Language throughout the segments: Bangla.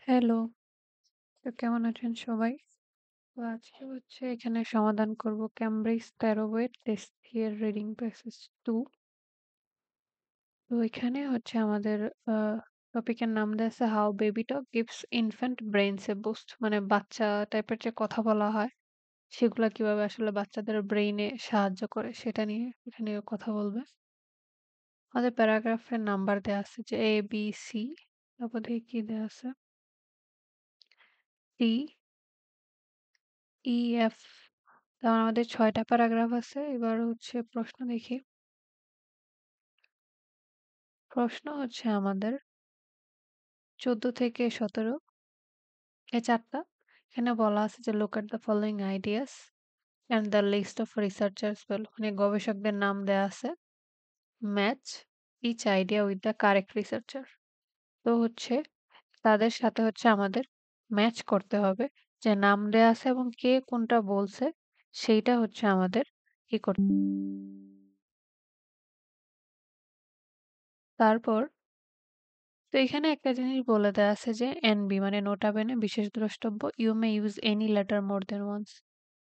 হ্যালো, তো কেমন আছেন সবাই? তো আজকে হচ্ছে এখানে সমাধান করব ক্যামব্রিজ ১৩ বইয়ের টেস্ট 3 এর রিডিং প্যাসেজ 2। তো এখানে হচ্ছে আমাদের আ টপিকের নাম দেয়া আছে how baby talk gives infant brains A boost, মানে বাচ্চা টাইপের যে কথা বলা হয় সেগুলা কিভাবে আসলে বাচ্চাদের ব্রেইনে সাহায্য করে সেটা নিয়ে এখানে কথা বলবে। আমাদের প্যারাগ্রাফের নাম্বার দেয়া আছে যে A, B, C, তারপর দেখি কি দেয়া আছে D, E, F। তার আমাদের ৬ টা প্যারাগ্রাফ আছে। এবার হচ্ছে প্রশ্ন দেখি। প্রশ্ন হচ্ছে আমাদের ১৪ থেকে ১৭ এই ৪ টা। এখানে বলা আছে যে look at the following ideas and the list of researchers below, মানে গবেষকদের নাম দেয়া আছে। Match each idea with the correct researcher। তো হচ্ছে তাদের সাথে হচ্ছে আমাদের ম্যাচ করতে হবে। যে নাম দেয়া আছে এবং কে কোনটা বলছে সেইটা হচ্ছে আমাদের কি করতে। তারপর তো এখানে একটা জিনিস বলে দেয়া আছে যে এনবি মানে নোটা বেনে বিশেষ দ্রষ্টব্য, you may use any letter more than once,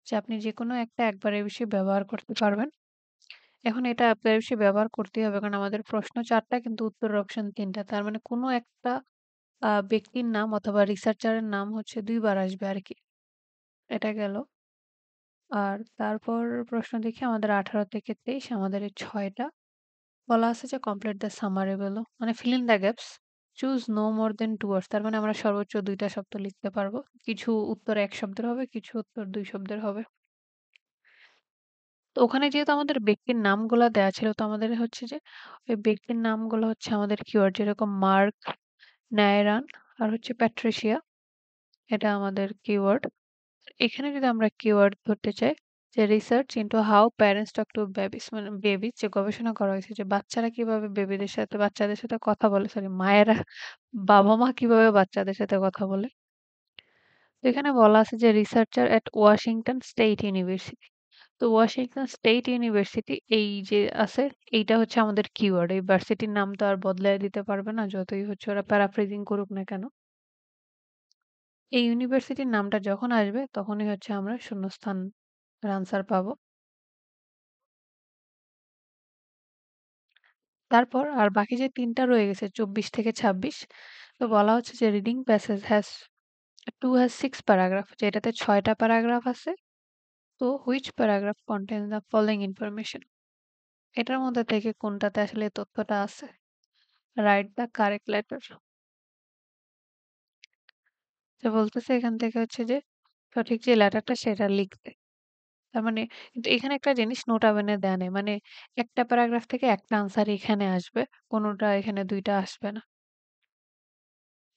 যে আপনি যেকোনো একটা একবারের বেশি ব্যবহার করতে পারবেন। এখন এটা একবারের বেশি ব্যবহার করতেই হবে কারণ আমাদের প্রশ্ন ৪ টা কিন্তু উত্তরের অপশন ৩ টা। তার মানে কোনো একটা ব্যক্তির নাম অথবা রিসার্চারের নাম হচ্ছে ২ বার আসবে আরকি। এটা গেল। আর তারপর প্রশ্ন দেখি আমাদের ১৮ থেকে ২৩ আমাদের এই ৬ টা। বলা আছে যে কমপ্লিট দ্য সামারি বেলো, মানে fill in the gaps, choose no more than 2 words. তার মানে আমরা সর্বোচ্চ ২ টা শব্দ লিখতে পারবো। কিছু উত্তর ১ শব্দের হবে, কিছু উত্তর ২ শব্দের হবে। তো ওখানে যেহেতু আমাদের ব্যক্তির নামগুলা দেয়া ছিল, তো আমাদের হচ্ছে যে ওই ব্যক্তির নামগুলো হচ্ছে আমাদের কিওয়ার্ড, যেরকম মার্ক, নায়রান আর হচ্ছে প্যাট্রিসিয়া। এটা আমাদের কিওয়ার্ড। এখানে যদি আমরা কিওয়ার্ড ধরতে চাই যে research into how parents talk to babies, মানে বেবি যে গবেষণা করা হয়েছে যে বাচ্চারা কিভাবে বাচ্চাদের সাথে কথা বলে, সরি মায়েরা বাবা-মা কিভাবে বাচ্চাদের সাথে কথা বলে। তো এখানে বলা আছে যে রিসার্চার এট ওয়াশিংটন স্টেট ইউনিভার্সিটি। তো ওয়াশিংটন স্টেট ইউনিভার্সিটি এই যে আছে, এইটা হচ্ছে আমাদের কিওয়ার্ড। এই ভার্সিটির নাম তো আর বদলায় দিতে পারবে না, যতই হচ্ছে ওরা প্যারাফ্রেজিং করুক না কেন। এই ইউনিভার্সিটির নামটা যখন আসবে তখনই হচ্ছে আমরা শূন্যস্থান আনসার পাবো। তারপর আর বাকি যে ৩ টা রয়ে গেছে ২৪ থেকে ২৬, তো বলা হচ্ছে যে reading passage has 2 has 6 paragraph, যে এটাতে ৬ টা প্যারাগ্রাফ আছে। তো which paragraph contains the following information, এটার মধ্যে থেকে কোনটাতে আসলে এই তথ্যটা আছে। Write the correct letter. যে বলতেছে এখান থেকে হচ্ছে যে সঠিক যে লেটারটা সেটা লিখতে। তার মানে কিন্তু এখানে একটা জিনিস নোটা বেনে দেয়া নেই। মানে একটা প্যারাগ্রাফ থেকে একটা আনসার এখানে আসবে। কোনটা এখানে ২ টা আসবে না।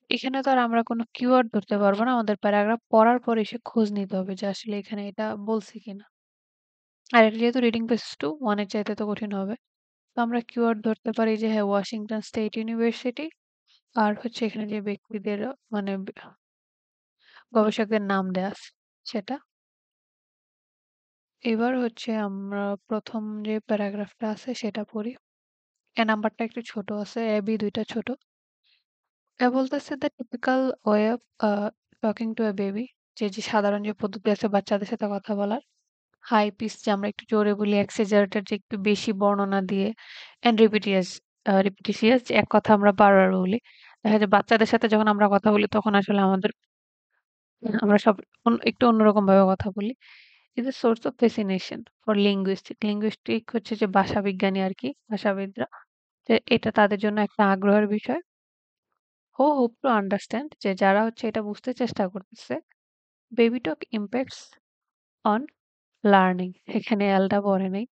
এখানে তো আর আমরা কোনো কিওয়ার্ড ধরতে পারবো না। আমাদের প্যারাগ্রাফ পড়ার পর এসে খোঁজ নিতে হবে যে আসলে এখানে এটা বলছে কিনা। আর এটা যেহেতু রিডিং প্যাসেজ 2 1 এর চাইতে তো কঠিন হবে। তো আমরা কিওয়ার্ড ধরতে পারি যে হ্যাঁ, ওয়াশিংটন স্টেট ইউনিভার্সিটি আর হচ্ছে এখানে যে ব্যক্তিদের মানে গবেষকদের নাম দেয়া আছে সেটা। এবার হচ্ছে আমরা ১ম যে প্যারাগ্রাফটা আছে সেটা পড়ি। এ নাম্বারটা একটু ছোট আছে। এ, বি ২ টা ছোট। বলতেছে the typical way of talking to a baby, যে সাধারণ যে পদ্ধতি আছে বাচ্চাদের সাথে কথা বলার। হাই পিচ যে আমরা একটু জোরে বলি, এক্সাজারেটেড যে একটু বেশি বর্ণনা দিয়ে, অ্যান্ড রিপিটিশিয়াস যে এক কথা আমরা বারবার বলি। দেখা যায় বাচ্চাদের সাথে যখন আমরা কথা বলি তখন আসলে আমরা সব একটু অন্যরকম ভাবে কথা বলি। Is a source of fascination for linguistic হচ্ছে যে ভাষাবিজ্ঞানী আরকি, ভাষাবিদরা। যে এটা তাদের জন্য একটা আগ্রহের বিষয়। হো হোপ টু আন্ডারস্ট্যান্ড যে যারা হচ্ছে এটা বুঝতে চেষ্টা করতেছে। বেবি টক ইমপ্যাক্টস অন লার্নিং, এখানে এলটা পড়ে নাই।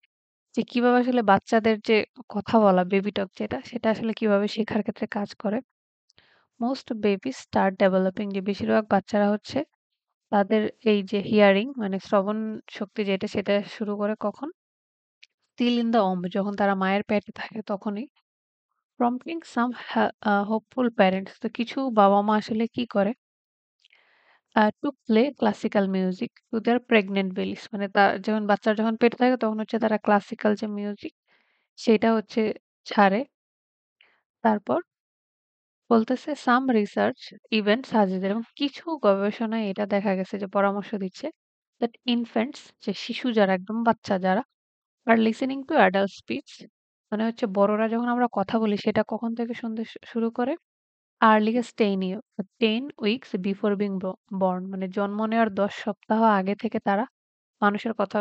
যে কিভাবে আসলে বাচ্চাদের যে কথা বলা বেবি টক যেটা, সেটা আসলে কিভাবে শেখার ক্ষেত্রে কাজ করে। মোস্ট বেবি স্টার্ট ডেভেলপিং, যে বেশিরভাগ বাচ্চারা হচ্ছে তাদের এই যে হিয়ারিং মানে শ্রবণ শক্তি যেটা সেটা শুরু করে কখন? স্টিল ইন দ্য যখন তারা মায়ের পেটে থাকে তখনই। প্রম্পটিং সাম হোপফুল প্যারেন্টস, তো কিছু বাবা-মা আসলে কি করে? To play classical music to their pregnant bellies, মানে যখন বাচ্চারা যখন পেটে থাকে তখন হচ্ছে তারা ক্লাসিক্যাল যে মিউজিক সেটা হচ্ছে ছাড়ে। তারপর বলতেছে সাম রিসার্চ ইভেন্ট সাজেস্ট এবং কিছু গবেষণায় এটা দেখা গেছে যে পরামর্শ দিচ্ছে দ্যাট ইনফ্যান্টস যে শিশু যারা একদম বাচ্চা যারা আর লিসেনিং টু অ্যাডাল্ট স্পিচ মানে হচ্ছে বড়রা যখন আমরা কথা বলি সেটা কখন থেকে শুনতে শুরু করে earliest 10 weeks before being born মানে জন্ম নেওয়ার 10 সপ্তাহ আগে থেকে তারা মানুষের কথা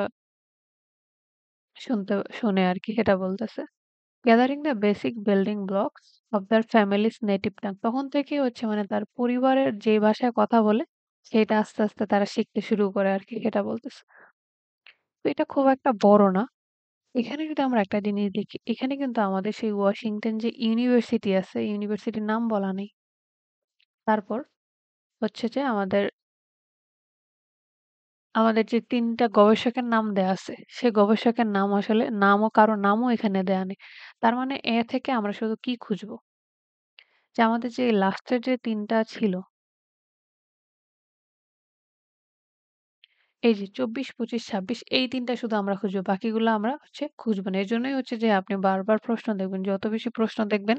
শুনে আর কি সেটা বলতেছে gathering the basic building blocks of their families native tongue তখন থেকেই হচ্ছে মানে তার পরিবারের যে ভাষায় কথা বলে সেটা আস্তে আস্তে তারা শিখতে শুরু করে আর কি সেটা বলতেছে তো এটা খুব একটা বড় না এখানে যদি আমরা একটা জিনিস দেখি এখানে কিন্তু আমাদের সেই ওয়াশিংটন যে ইউনিভার্সিটি আছে ইউনিভার্সিটির নাম বলা নেই তারপর হচ্ছে যে আমাদের যে ৩ টা গবেষকের নাম দেয়া আছে, সে গবেষকের নাম আসলে নামও কারো নামও এখানে দেয়া নেই। তার মানে এ থেকে আমরা শুধু কি খুঁজবো? যে আমাদের যে লাস্টের যে ৩ টা ছিল, এই যে ২৪, ২৫, ২৬ এই ৩ টা শুধু আমরা খুঁজবো। বাকিগুলো আমরা হচ্ছে খুঁজবো না। এজন্যই হচ্ছে যে আপনি বারবার প্রশ্ন দেখবেন। যত বেশি প্রশ্ন দেখবেন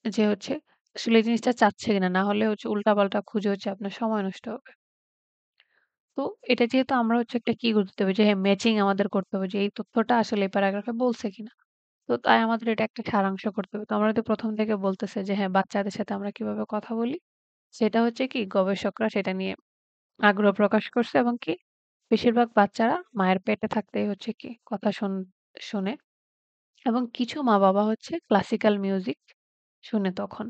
যে হচ্ছে আসলে এই জিনিসটা চাচ্ছে কিনা। না হলে হচ্ছে উল্টাপাল্টা খুঁজে হচ্ছে আপনার সময় নষ্ট হবে। তো এটা যেহেতু আমরা হচ্ছে একটা কি করতে হবে যে হ্যাঁ, ম্যাচিং আমাদের করতে হবে যে এই তথ্যটা আসলে এই প্যারাগ্রাফে বলছে কিনা। তো তাই আমাদের এটা একটা সারাংশ করতে হবে। তো আমরা যদি ১ম থেকে বলতেছে যে হ্যাঁ, বাচ্চাদের সাথে আমরা কিভাবে কথা বলি, সেটা হচ্ছে কি গবেষকরা সেটা নিয়ে আগ্রহ প্রকাশ করছে এবং কি বেশিরভাগ বাচ্চারা মায়ের পেটে থাকতেই হচ্ছে কি কথা শোনে এবং কিছু মা-বাবা হচ্ছে ক্লাসিক্যাল মিউজিক শুনে তখন।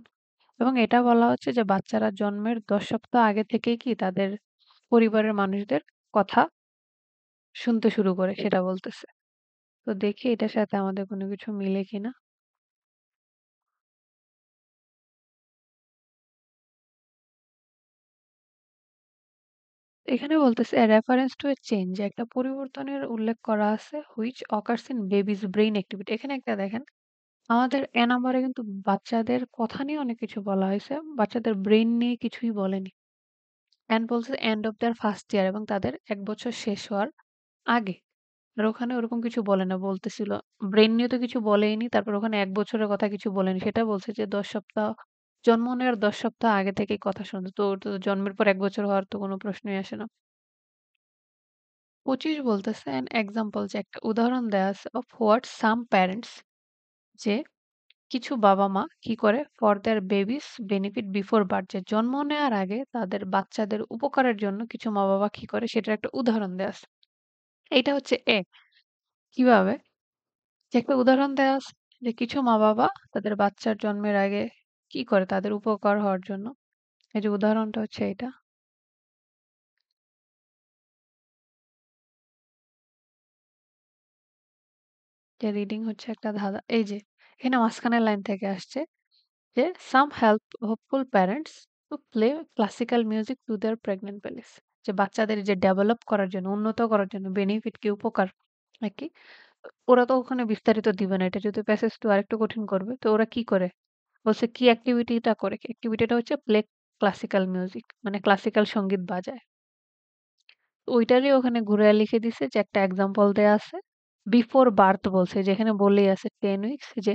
এবং এটা বলা হচ্ছে যে বাচ্চারা জন্মের ১০ সপ্তাহ আগে থেকেই কি তাদের পরিবারের মানুষদের কথা শুনতে শুরু করে সেটা বলতেছে। তো দেখি এটার সাথে আমাদের কোনো কিছু মিলে কিনা। এখানে বলতেছে a reference to a change যে একটা পরিবর্তনের উল্লেখ করা আছে which occurs in baby's brain activity এখানে একটা দেখেন আমাদের এ নাম্বারে কিন্তু বাচ্চাদের কথা নিয়ে অনেক কিছু বলা হয়েছে বাচ্চাদের ব্রেন নিয়ে কিছুই বলেনি এন্ড বলছে end of their first year এবং তাদের ১ বছর শেষ হওয়ার আগে আর ওখানে ওরকম কিছু বলে না বলতেছিল ব্রেন নিয়ে তো কিছু বলেইনি তারপর ওখানে ১ বছরের কথা কিছু বলেনি সেটা বলছে যে ১০ সপ্তাহ জন্ম নেওয়ার ১০ সপ্তাহ আগে থেকেই কথা শুনতো তো ওর তো জন্মের পর ১ বছর হওয়ার তো কোনো প্রশ্নই আসে না ২৫ বলতেছে অ্যান এক্সাম্পল যে একটা উদাহরণ দেয়া আছে অফ হোয়াট সাম প্যারেন্টস যে কিছু বাবা-মা কি করে for their babies benefit before birth যে জন্ম নেওয়ার আগে তাদের বাচ্চাদের উপকারের জন্য কিছু মা-বাবা কি করে সেটার একটা উদাহরণ দেয়া আছে। এইটা হচ্ছে কিভাবে? যে একটা উদাহরণ দেয়া আছে যে কিছু মা-বাবা তাদের বাচ্চার জন্মের আগে কি করে তাদের উপকার হওয়ার জন্য। এই যে উদাহরণটা হচ্ছে এটা। যে রিডিং হচ্ছে একটা ধাঁধা। এই যে এখানে মাঝখানের লাইন থেকে আসছে যে some help hopeful parents to play classical music to their pregnant bellies যে বাচ্চাদের যে ডেভেলপ করার জন্য উন্নত করার জন্য বেনিফিট কি উপকার নাকি ওরা তো ওখানে বিস্তারিত দিবে না এটা যদি প্যাসেজ তো আরেকটু কঠিন করবে তো ওরা কি করে বলছে কি অ্যাক্টিভিটিটা করে অ্যাক্টিভিটিটা হচ্ছে প্লে ক্লাসিক্যাল মিউজিক মানে ক্লাসিক্যাল সঙ্গীত বাজায় তো ওইটারই ওখানে ঘুরে লিখে দিছে যে একটা এক্সাম্পল দেয়া আছে বিফোর বার্থ বলছে যেখানে বলেই আছে 10 উইকস যে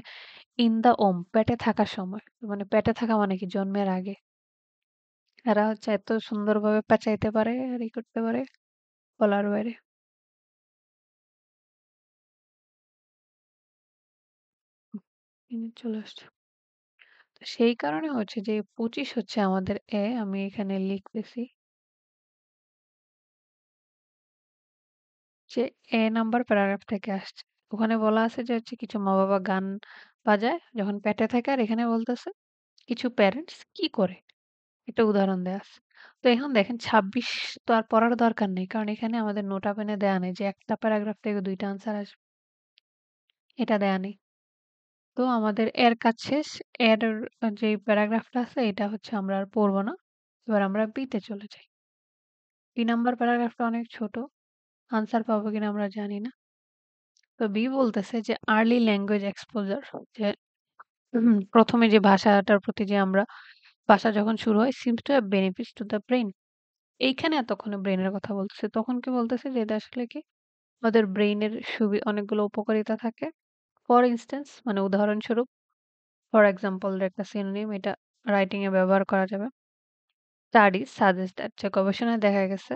ইন দা ওম পেটে থাকার সময় মানে পেটে থাকা মানে কি জন্মের আগে এরা হচ্ছে এত সুন্দরভাবে পেঁচাইতে পারে আর করতে পারে বলার বাইরে। মিনিট চলে আসছে। তো সেই কারণে হচ্ছে যে ২৫ হচ্ছে আমাদের আমি এখানে লিখতেছি যে নাম্বার প্যারাগ্রাফ থেকে আসছে। ওখানে বলা আছে যে হচ্ছে কিছু মা-বাবা গান বাজায় যখন পেটে থাকে আর এখানে বলতেছে কিছু প্যারেন্টস কি করে? একটা উদাহরণ দেয়া আছে। তো এখন দেখেন ২৬ তো আর পড়ার দরকার নেই। কারণ এখানে আমাদের নোট আপেনে দেয়া নেই যে একটা প্যারাগ্রাফ থেকে ২ টা আনসার আসবে। এটা দেয়া নেই। তো আমাদের এর কাজ শেষ। এর যে প্যারাগ্রাফটা আছে এটা হচ্ছে আমরা আর পড়ব না। এবার আমরা বি তে চলে যাই। বি নাম্বার প্যারাগ্রাফটা অনেক ছোট। আনসার পাবো কিনা আমরা জানি না। তো বি বলতেছে যে আর্লি ল্যাঙ্গুয়েজ এক্সপোজার যে ১ম এ যে ভাষাটার প্রতি যে আমরা ভাষা যখন শুরু হয় seems to have benefits to the brain. এইখানে এতক্ষণে ব্রেইনের কথা বলতেছে। তখন কি বলতেছে যে এটা আসলে কি আমাদের ব্রেইনের অনেকগুলো উপকারিতা থাকে। ফর ইনস্ট্যান্স মানে উদাহরণস্বরূপ ফর এক্সাম্পল এর একটা সিনোনিম এটা রাইটিং এ ব্যবহার করা যাবে। স্টাডিজ সাজেস্ট দ্যাট যে গবেষণায় দেখা গেছে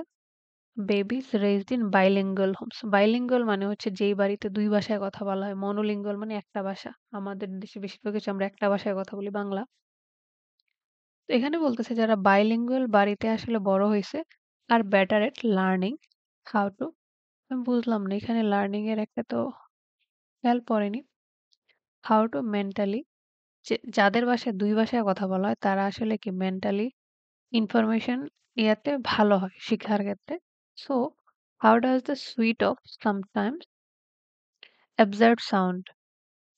babies raised in bilingual homes. Bilingual মানে হচ্ছে যেই বাড়িতে ২ ভাষায় কথা বলা হয়। মনোলিঙ্গুয়াল মানে একটা ভাষা। আমাদের দেশে বেশিরভাগ হচ্ছে আমরা একটা ভাষায় কথা বলি বাংলা। তো এখানে বলতেছে যারা বাইলিঙ্গুয়াল বাড়িতে আসলে বড় হইছে আর better at learning how to আমি বুঝলাম না এখানে লার্নিং এর একটা তো খেয়াল পড়েনি। হাউ টু মেন্টালি যে যাদের বাসায় ২ ভাষায় কথা বলা হয় তারা আসলে কি মেন্টালি ইনফরমেশন ইয়াতে ভালো হয় শিক্ষার ক্ষেত্রে। So how does the sweet of sometimes absurd sound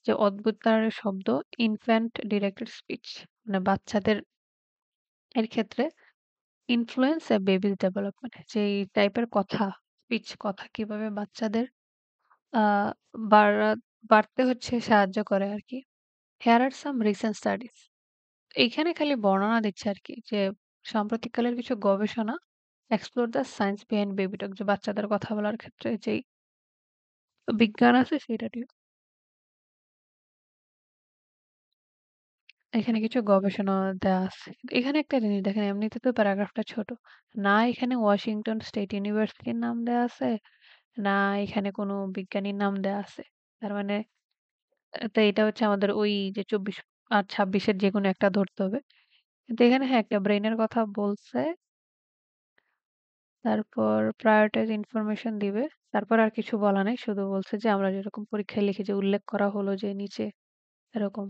যে অদ্ভুত তারের শব্দ ইনফ্যান্ট ডিরেক্টেড স্পিচ মানে বাচ্চাদের এর ক্ষেত্রে ইনফ্লুয়েন্স এ বেবিজ ডেভেলপমেন্ট যে এই টাইপের কথা স্পিচ কথা কিভাবে বাচ্চাদের আহ বাড়া বাড়তে হচ্ছে সাহায্য করে আর কি। হেয়ার আর সাম রিসেন্ট স্টাডিজ এইখানে খালি বর্ণনা দিচ্ছে আর কি যে সাম্প্রতিককালের কিছু গবেষণা explore the science behind baby talk যে বাচ্চাদের কথা বলার ক্ষেত্রে যেই বিজ্ঞান আছে সেটা নিয়ে এখানে কিছু গবেষণা দেওয়া আছে। এখানে একটা জিনিস দেখেন এমনিতে তো প্যারাগ্রাফটা ছোট। না এখানে ওয়াশিংটন স্টেট ইউনিভার্সিটির নাম দেওয়া আছে, না এখানে কোনো বিজ্ঞানীর নাম দেওয়া আছে। তার মানে তো এটা হচ্ছে আমাদের ওই যে ২৪ আর ২৬ এর যেকোনো একটা ধরতে হবে। কিন্তু এখানে হ্যাঁ, একটা ব্রেইনের কথা বলছে। তারপর prioritize ইনফরমেশন দিবে। তারপর আর কিছু বলা নাই। শুধু বলছে যে আমরা যেরকম পরীক্ষায় লিখি যে উল্লেখ করা হলো যে নিচে এরকম।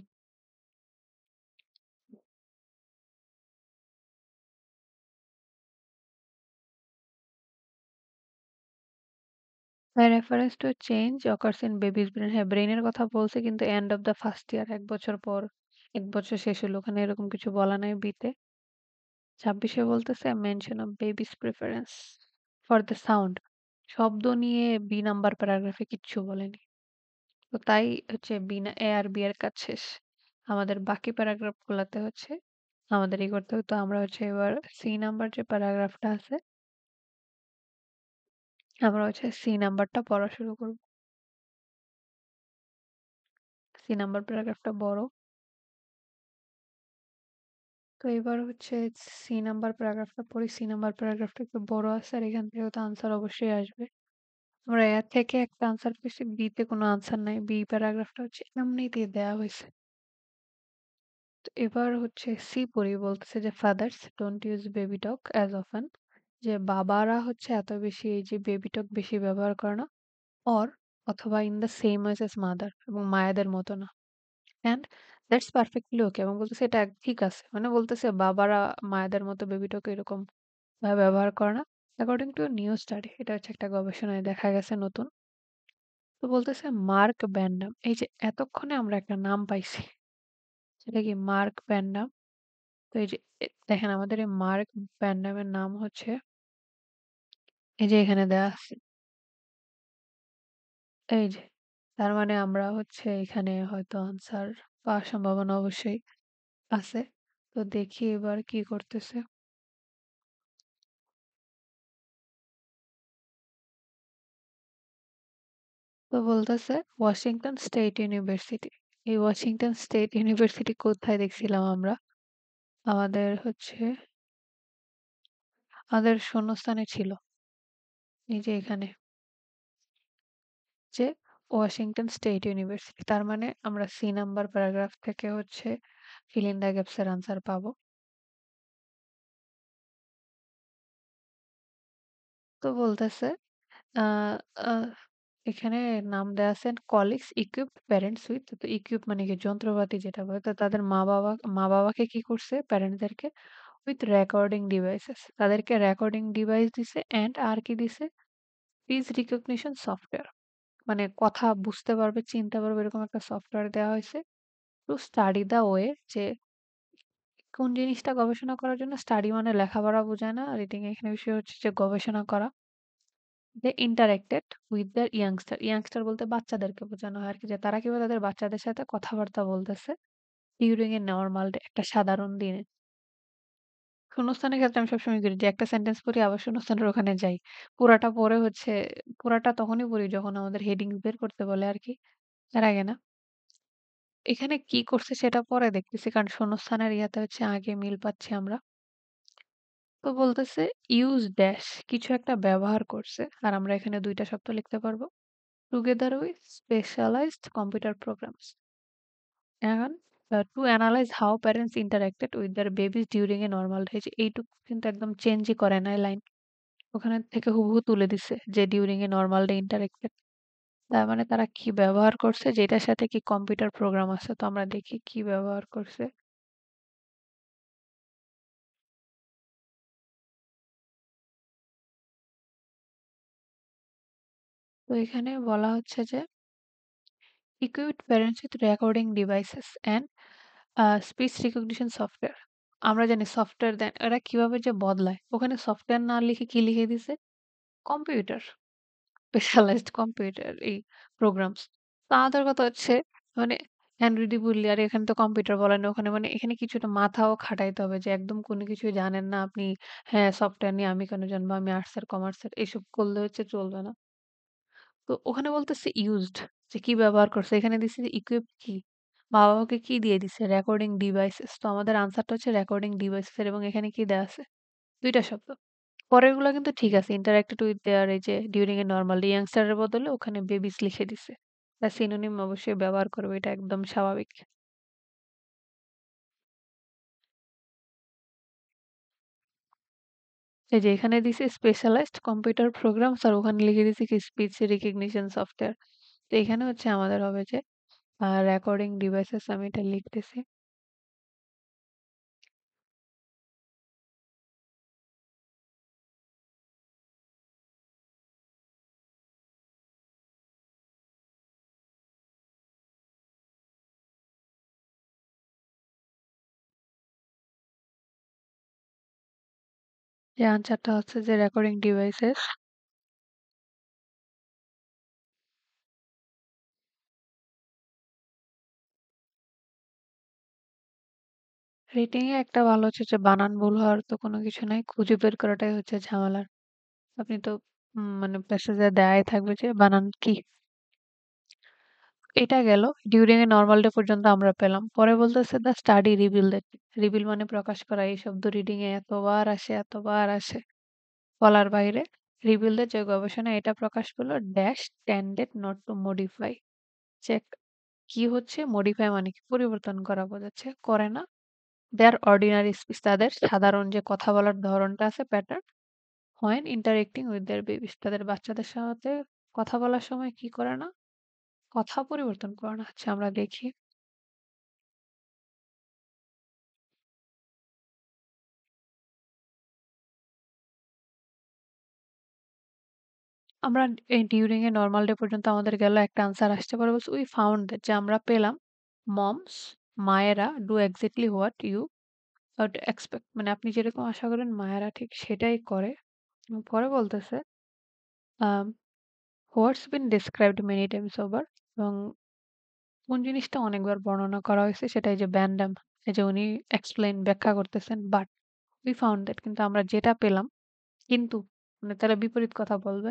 A reference to a change occurs in baby's brain হ্যাঁ, ব্রেইনের কথা বলছে কিন্তু end of the first year ১ বছর পর ১ বছর শেষ হলো। ওখানে এরকম কিছু বলা নাই বিতে। ২৬ এ বলতেছে mention of babies preference for the sound. শব্দ নিয়ে বি নাম্বার প্যারাগ্রাফে কিচ্ছু বলেনি। তো তাই হচ্ছে বি না এ আর বি এর কাজ শেষ। আমাদের বাকি প্যারাগ্রাফ গুলাতে হচ্ছে আমাদের ই করতে হবে। তো আমরা হচ্ছে এবার সি নাম্বার যে প্যারাগ্রাফটা আছে আমরা হচ্ছে সি নাম্বারটা পড়া শুরু করব। সি নাম্বার প্যারাগ্রাফটা বড়। তো এবার হচ্ছে সি নাম্বার প্যারাগ্রাফটা পড়ি। সি নাম্বার প্যারাগ্রাফটা একটু বড় আছে আর এখান থেকে তো আনসার অবশ্যই আসবে। আমরা এ থেকে একটা আনসার পেয়েছি, বি তে কোনো আনসার নাই। বি প্যারাগ্রাফটা হচ্ছে এমনিতেই দেয়া হইছে। তো এবার হচ্ছে সি পড়ি বলতেছে যে father's don't use baby talk as often যে বাবারা হচ্ছে এত বেশি এই যে বেবি টক বেশি ব্যবহার করে না অর অথবা in the same ways as mother এবং মায়েদের মতো না। অ্যান্ড দ্যাটস পারফেক্টলি ওকে এবং বলতেছে এটা ঠিক আছে মানে বলতেছে বাবারা মায়েদের মতো বেবি টক এরকম ভাবে ব্যবহার করে না অ্যাকর্ডিং টু নিউ স্টাডি এটা হচ্ছে একটা গবেষণায় দেখা গেছে নতুন। তো বলতেছে মার্ক ব্যান্ডাম এই যে এতক্ষণে আমরা একটা নাম পাইছি সেটা কি মার্ক ব্যান্ডাম। তো এই যে দেখেন আমাদের এই মার্ক ব্যান্ডামের নাম হচ্ছে এই যে এখানে দেয়া আছে এই যে তার মানে আমরা হচ্ছে এখানে হয়তো আনসার পাওয়ার সম্ভাবনা অবশ্যই আছে। তো দেখি এবার কি করতেছে। তো বলতেছে ওয়াশিংটন স্টেট ইউনিভার্সিটি। এই ওয়াশিংটন স্টেট ইউনিভার্সিটি কোথায় দেখছিলাম আমরা? আমাদের হচ্ছে আমাদের শূন্যস্থানে ছিল। এই যে এখানে যে ওয়াশিংটন স্টেট ইউনিভার্সিটি। তার মানে আমরা সি নাম্বার প্যারাগ্রাফ থেকে হচ্ছে ফিল ইন দ্য গ্যাপস এর আনসার পাবো। তো বলতেছে আ আ এখানে নাম দেয়া আছে কলিগস ইকুইপড প্যারেন্টস উইথ তো ইকুইপ মানে কি যন্ত্রপাতি যেটা বলে তো তাদের মা-বাবাকে কি করছে প্যারেন্টসদেরকে উইথ রেকর্ডিং ডিভাইসেস তাদেরকে রেকর্ডিং ডিভাইস দিছে অ্যান্ড আর কি দিছে স্পিচ রিকগনিশন সফটওয়্যার মানে কথা বুঝতে পারবে চিনতে পারবে এরকম একটা সফটওয়্যার দেওয়া হয়েছে টু স্টাডি দা ওয়ে যে কোন জিনিসটা গবেষণা করার জন্য স্টাডি মানে লেখাপড়া বোঝায় না রিডিং এখানে বিষয় হচ্ছে যে গবেষণা করা দে ইন্টারেক্টেড উইথ দেয়ার ইয়াংস্টার বলতে বাচ্চাদেরকে বোঝানো হয় আর কি যে তারা কিভাবে তাদের বাচ্চাদের সাথে কথাবার্তা বলতেছে ডিউরিং এ নরমাল ডে একটা সাধারণ দিনে। শূন্যস্থানের ক্ষেত্রে আমি সবসময় করি যে একটা সেন্টেন্স পড়ি আবার শূন্যস্থানের ওখানে যাই। পুরাটা পড়ে হচ্ছে পুরাটা তখনই পড়ি যখন আমাদের হেডিংস বের করতে বলে আরকি। এর আগে না। এখানে কি করছে সেটা পরে দেখতেছি। কারণ শূন্যস্থানের ইয়াতে হচ্ছে আগে মিল পাচ্ছি আমরা। তো বলতেছে ইউজ ড্যাশ কিছু একটা ব্যবহার করছে। আর আমরা এখানে ২ টা শব্দ লিখতে পারবো। Together with specialized computer programs. এখন to analyze how parents interacted with their babies during a normal day. এইটুকু কিন্তু একদম চেঞ্জই করে নাই লাইন। ওখানে থেকে হুবহু তুলে দিছে যে during a normal day interacted. তার মানে তারা কি ব্যবহার করছে যেটার সাথে কি কম্পিউটার প্রোগ্রাম আছে। তো আমরা দেখি কি ব্যবহার করছে। তো এখানে বলা হচ্ছে যে equipped parents with recording devices and speech recognition software. আমরা জানি সফটওয়্যার দেন এরা কিভাবে যে বদলায়। ওখানে সফটওয়্যার না লিখে কি লিখে দিছে? কম্পিউটার। স্পেশালাইজড কম্পিউটার এই প্রোগ্রামস। তো আমাদের কথা হচ্ছে মানে অ্যান্ড্রয়েডই বললি আর এখানে তো কম্পিউটার বলে না ওখানে মানে এখানে কিছুটা মাথাও খাটাইতে হবে যে একদম কোনো কিছুই জানেন না আপনি হ্যাঁ, সফটওয়্যার নিয়ে আমি কেন জানবো? আমি আর্টসের, কমার্সের এসব করলে হচ্ছে চলবে না। তো ওখানে বলতেছে ইউজড যে কি ব্যবহার করছে। এখানে দিছে যে ইকুইপ কি? মা-বাবাকে কি দিয়ে দিছে? Recording devices. তো আমাদের আনসারটা হচ্ছে রেকর্ডিং ডিভাইসেস এবং এখানে কি দেয়া আছে? ২ টা শব্দ। পরেরগুলা কিন্তু ঠিক আছে। ইন্টারেক্টেড উইথ দেয়ার এই যে ডিউরিং এ নরমাল ইয়াংস্টার এর বদলে ওখানে বেবিস লিখে দিছে। তার সিনোনিম অবশ্যই ব্যবহার করবে। এটা একদম স্বাভাবিক। এই যে এখানে দিছে স্পেশালাইজড কম্পিউটার প্রোগ্রামস আর ওখানে লিখে দিছে কি স্পিচ রিকগনিশন সফটওয়্যার। তো এখানে হচ্ছে আমাদের হবে যে রেকর্ডিং ডিভাইসেস আমি এটা লিখতেছি। যে আনসারটা হচ্ছে যে রেকর্ডিং ডিভাইসেস। রিডিং এ একটা ভালো হচ্ছে যে বানান ভুল হওয়ার তো কোনো কিছু নাই। খুঁজে বের করাটাই হচ্ছে ঝামেলার। আপনি তো মানে প্যাসেজে দেয়াই থাকবে যে বানান কি। এটা গেল ডিউরিং এ নরমাল ডে পর্যন্ত আমরা পেলাম। পরে বলতেছে the study reveal that reveal মানে প্রকাশ করা। এই শব্দ রিডিং এ এতবার আসে, এতবার আসে। বলার বাইরে রিভিল দ্যাট যে গবেষণায় এটা প্রকাশ করলো dash tended not to modify check কি হচ্ছে মডিফাই মানে কি পরিবর্তন করা বোঝাচ্ছে করে না দেয়ার অর্ডিনারি স্পিচ তাদের সাধারণ যে কথা বলার ধরনটা আছে pattern when interacting with their babies তাদের বাচ্চাদের সাথে কথা বলার সময় কি করে না কথা পরিবর্তন করে না আচ্ছা আমরা দেখি আমরা এই ডিউরিং এ নরমাল ডে পর্যন্ত আমাদের গেল একটা আনসার আসতে পারে বলছে উই ফাউন্ড দ্যাট যে আমরা পেলাম মমস মায়েরা do exactly what you expect মানে আপনি যেরকম আশা করেন মায়েরা ঠিক সেটাই করে এবং পরে বলতেছে হোয়াটস বিন ডিসক্রাইবড মেনি টাইমস ওভার এবং কোন জিনিসটা অনেকবার বর্ণনা করা হয়েছে সেটা এই যে ব্যান্ডাম এই যে উনি এক্সপ্লেইন ব্যাখ্যা করতেছেন বাট উই ফাউন্ড দ্যাট কিন্তু আমরা যেটা পেলাম কিন্তু মানে তারা বিপরীত কথা বলবে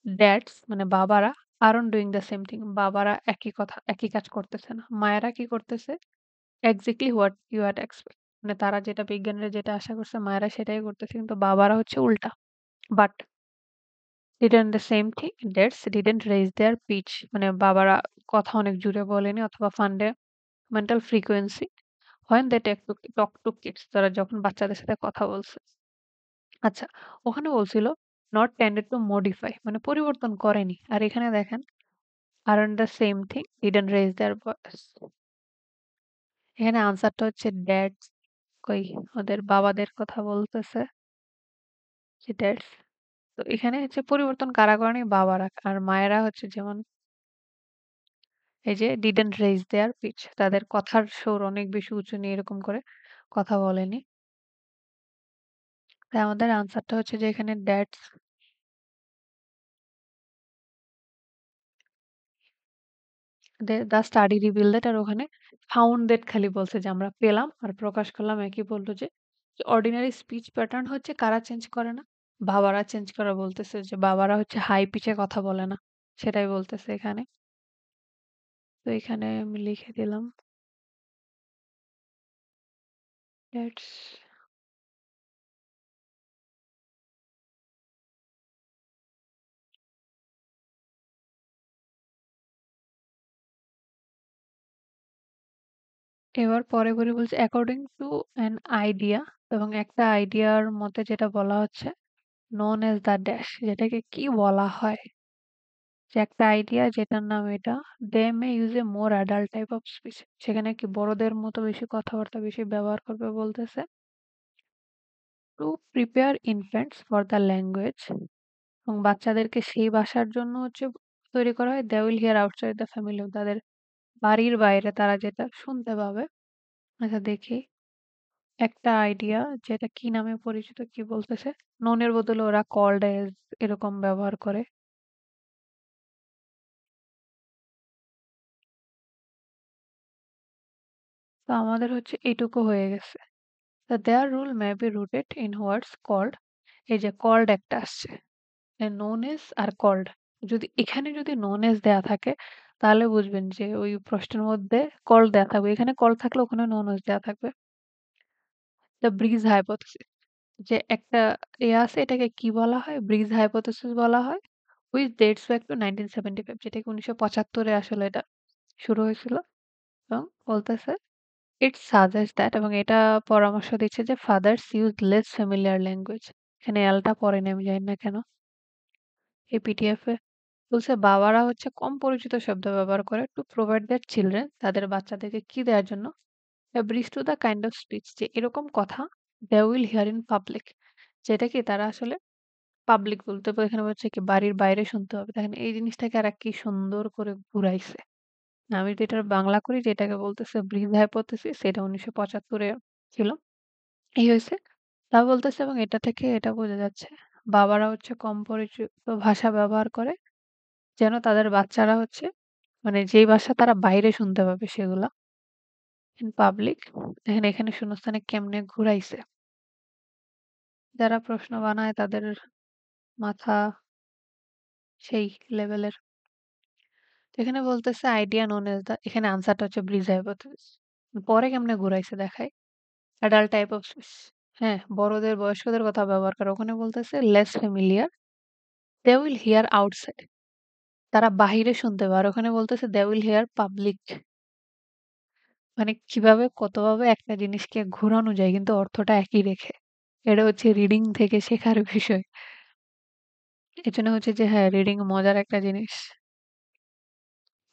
ড্যাডস মানে বাবারা আরন ডুইং দ্য সেম থিং বাবারা একই কথা একই কাজ করতেছে না মায়েরা কি করতেছে exactly what you had expect মানে তারা যেটা বিজ্ঞানীরা যেটা আশা করছে মায়েরা সেটাই করতেছে কিন্তু বাবারা হচ্ছে উল্টা but didn't the same thing dads didn't raise their pitch মানে বাবারা কথা অনেক জুড়ে বলেনি অথবা ফান্ডামেন্টাল ফ্রিকোয়েন্সি হয় দ্যাট টক টু কিডস তারা যখন বাচ্চাদের সাথে কথা বলছে আচ্ছা ওখানে বলছিল নট টেন্ডেড টু মডিফাই মানে পরিবর্তন করেনি আর এখানে দেখেন aren't the same thing didn't raise their voice এখানে আনসারটা হচ্ছে ড্যাডস কই ওদের বাবাদের কথা বলতেছে যে ড্যাডস তো এখানে হচ্ছে পরিবর্তন কারা করেনি বাবারা আর মায়েরা হচ্ছে যেমন এই যে ডিডন্ট রেইজ দেয়ার পিচ তাদের কথার সুর অনেক বেশি উঁচু নিয়ে এরকম করে কথা বলেনি তাই আমাদের আনসারটা হচ্ছে যে এখানে dads the study reveal that আর ওখানে ফাউন্ড দ্যাট খালি বলছে যে আমরা পেলাম আর প্রকাশ করলাম একই বললো যে অর্ডিনারি স্পিচ প্যাটার্ন হচ্ছে কারা চেঞ্জ করে না বাবারা চেঞ্জ করা বলতেছে যে বাবারা হচ্ছে হাই পিচে কথা বলে না সেটাই বলতেছে এখানে তো এখানে আমি লিখে দিলাম দ্যাটস এবার পরে বলছে অ্যাকর্ডিং টু অ্যান আইডিয়া এবং একটা আইডিয়ার মতে যেটা বলা হচ্ছে known as the dash যেটাকে কি বলা হয়? যে একটা আইডিয়া যেটার নাম এটা they may use a more adult type of speech সেখানে কি বড়দের মতো বেশি কথাবার্তা বেশি ব্যবহার করবে বলতেছে to prepare infants for the language এবং বাচ্চাদেরকে সেই ভাষার জন্য হচ্ছে তৈরি করা হয় they will hear outside the family তাদের বাড়ির বাইরে তারা যেটা শুনতে পাবে। আচ্ছা দেখি একটা আইডিয়া যেটা কি নামে পরিচিত কি বলতেছে? known এর বদলে ওরা called as এরকম ব্যবহার করে। তো আমাদের হচ্ছে এইটুকু হয়ে গেছে। The their rule may be rooted in words called এই যে called একটা আসছে। known as আর called যদি এখানে যদি known as দেয়া থাকে তাহলে বুঝবেন যে ওই প্রশ্নের মধ্যে called দেয়া থাকবে। এখানে called থাকলে ওখানে known as দেয়া থাকবে। The breeze hypothesis যে একটা আছে এটাকে কি বলা হয়? ব্রিজ হাইপোথিসিস বলা হয়। which dates back to 1975 যেটা কি 1975 এ আসলে এটা শুরু হয়েছিল এবং বলতেছে it suggests that এবং এটা পরামর্শ দিচ্ছে যে fathers use less familiar language এখানে এলটা পড়েনি আমি জানি না কেন এই পিডিএফ এ বলছে বাবারা হচ্ছে কম পরিচিত শব্দ ব্যবহার করে টু প্রোভাইড দেয়ার চিলড্রেন তাদের বাচ্চাদেরকে কি দেওয়ার জন্য a bridge to the kind of speech যে এরকম কথা they will hear in public যেটা কি তারা আসলে পাবলিক বলতে এখানে হচ্ছে কি বাড়ির বাইরে শুনতে হবে দেখেন এই জিনিসটাকে আর কি সুন্দর করে ঘুরাইছে আমি তো এটার বাংলা করি যেটাকে বলতেছে ব্রিজ হাইপোথিসিস সেটা 1975 ছিল এই হয়েছে তা বলতেছে এবং এটা থেকে এটা বোঝা যাচ্ছে বাবারা হচ্ছে কম পরিচিত ভাষা ব্যবহার করে যেন তাদের বাচ্চারা হচ্ছে মানে যেই ভাষা তারা বাইরে শুনতে পাবে সেগুলা ইন পাবলিক দেখেন এখানে শূন্যস্থানে কেমনে ঘুরাইছে যারা প্রশ্ন বানায় তাদের মাথা সেই লেভেলের তো এখানে বলতেছে আইডিয়া নোন এজ দা এখানে আনসারটা হচ্ছে ব্রিজ হাইপোথিসিস পরে কেমনে ঘুরাইছে দেখাই অ্যাডাল্ট টাইপ অফ স্পিচ হ্যাঁ বড়দের বয়স্কদের কথা ব্যবহার করে ওখানে বলতেছে less familiar they will hear outside তারা বাহিরে শুনতে পারে ওখানে বলতেছে দে উইল হিয়ার পাবলিক মানে কিভাবে কতভাবে একটা জিনিসকে ঘোরানো যায় কিন্তু অর্থটা একই রেখে এটা হচ্ছে রিডিং থেকে শেখার বিষয় এজন্য হচ্ছে যে হ্যাঁ রিডিং মজার একটা জিনিস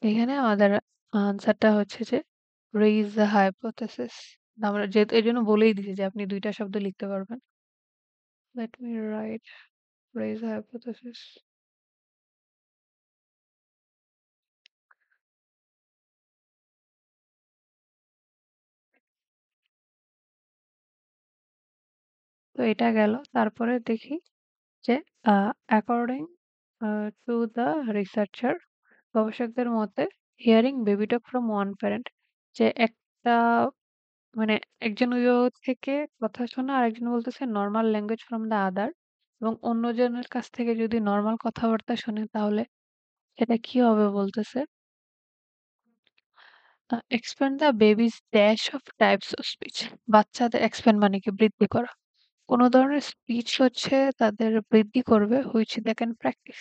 এখানে আমাদের আনসারটা হচ্ছে যে রেইজ দ্য হাইপোথেসিস আমরা যেহেতু এই জন্য বলেই দিয়েছি যে আপনি দুইটা শব্দ লিখতে পারবেন let me right raise hypothesis তো এটা গেল তারপরে দেখি যে অ্যাকর্ডিং টু দ্য রিসার্চার গবেষকদের মতে hearing baby talk from one parent যে একটা মানে একজন অভিভাবক থেকে কথা শোনা আর একজন বলতেছে normal language from the other এবং অন্যজনের কাছ থেকে যদি নর্মাল কথাবার্তা শোনে তাহলে সেটা কি হবে বলতেছে expand the babies dash of types of speech বাচ্চাদের এক্সপ্যান্ড মানে কি বৃদ্ধি করা কোন ধরনের স্পিচ হচ্ছে তাদের বৃদ্ধি করবে হুইচ দে ক্যান প্র্যাকটিস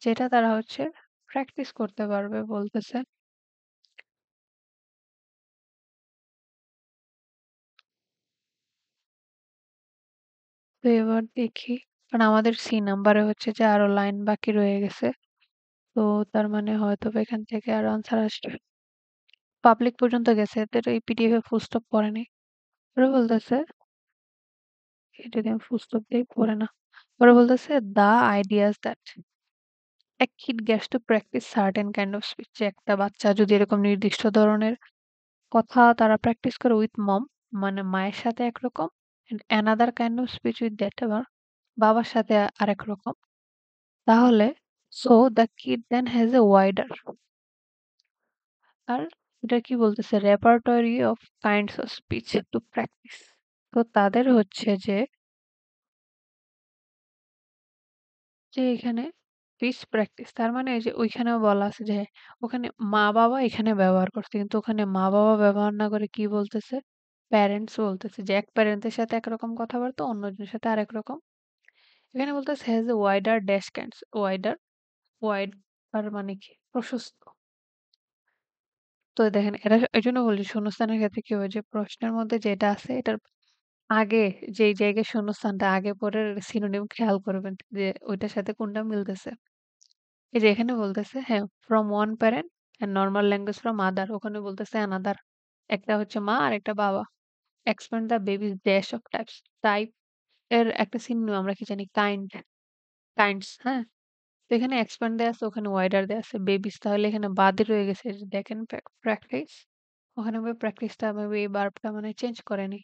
যেটা তারা হচ্ছে প্র্যাকটিস করতে পারবে বলতেছে তো এবার দেখি কারণ আমাদের সি নাম্বারে হচ্ছে যে আরো লাইন বাকি রয়ে গেছে তো তার মানে হয়তো বা এখান থেকে আর আনসার আসবে পাবলিক পর্যন্ত গেছে এদের এই পিডিএফ এ ফুল স্টপ পড়ে নাই ওরা বলতেছে এটা যদি আমি ফুল স্টপ দিই পড়ে না ওরা বলতেছে the ideas that a kid gets to practice certain kind of speech যে একটা বাচ্চা যদি এরকম নির্দিষ্ট ধরনের কথা তারা প্র্যাকটিস করে উইথ মম মানে মায়ের সাথে একরকম another kind of speech with that আবার বাবার সাথে আরেক রকম তাহলে so the kid then has a wider আর এটা কি বলতেছে repertoire of kinds of speech to practice তো তাদের হচ্ছে যে এখানে স্পিচ প্র্যাকটিস তার মানে এই যে ওইখানেও বলা আছে যে ওখানে মা-বাবা এখানে ব্যবহার করছে। কিন্তু ওখানে মা-বাবা ব্যবহার না করে কি বলতেছে? প্যারেন্টস বলতেছে যে এক প্যারেন্টের সাথে একরকম কথাবার্তা, অন্যজনের সাথে আরেক রকম। এখানে বলতেছে হ্যাজ এ ওয়াইডার ড্যাশ ক্যানস ওয়াইডার ওয়াইড আর মানে কি? প্রশস্ত। তো দেখেন এটা এজন্য বলি শূন্যস্থানের ক্ষেত্রে কি হয় যে প্রশ্নের মধ্যে যেটা আছে এটার আগে যেই জায়গায় শূন্যস্থানটা আগে পরের সিনোনিম খেয়াল করবেন যে ওইটার সাথে কোনটা মিলতেছে। এই যে এখানে বলতেছে হ্যাঁ, from one parent and normal language from other ওখানে বলতেছে another একটা হচ্ছে মা আর একটা বাবা। Expand the baby's dash of types. Type এর একটা synonym আমরা কি জানি kind, kinds হ্যাঁ? তো এখানে expand দেয়া আছে ওখানে wider দেয়া আছে babies তাহলে এখানে বাদই রয়ে গেছে যে দেখেন practice ওখানে প্র্যাকটিসটা মেবি এই ভার্বটা মানে চেঞ্জ করেনি।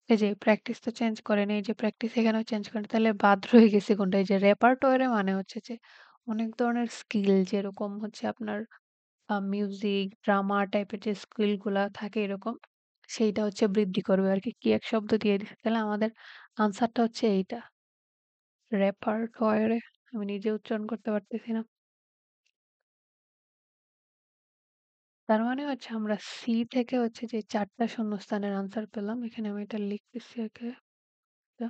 এই যে প্র্যাকটিস তো চেঞ্জ করেনি, এই যে প্র্যাকটিস এখানেও চেঞ্জ করেনি। তাহলে বাদ রয়ে গেছে কোনটা? এই যে রেপার্টরি মানে হচ্ছে যে অনেক ধরনের স্কিল যেরকম হচ্ছে আপনার মিউজিক, ড্রামা টাইপের যে স্কিল গুলা থাকে এরকম, সেইটা হচ্ছে বৃদ্ধি করবে আরকি। কি এক শব্দ দিয়ে দিছে। তাহলে আমাদের আনসারটা হচ্ছে এইটা। রেপার্টরি আমি নিজে উচ্চারণ করতে পারতেছি না। তার মানে হচ্ছে আমরা সি থেকে হচ্ছে যে ৪ টা শূন্যস্থানের আনসার পেলাম। এখানে আমি এটা লিখতেছি আগে। তো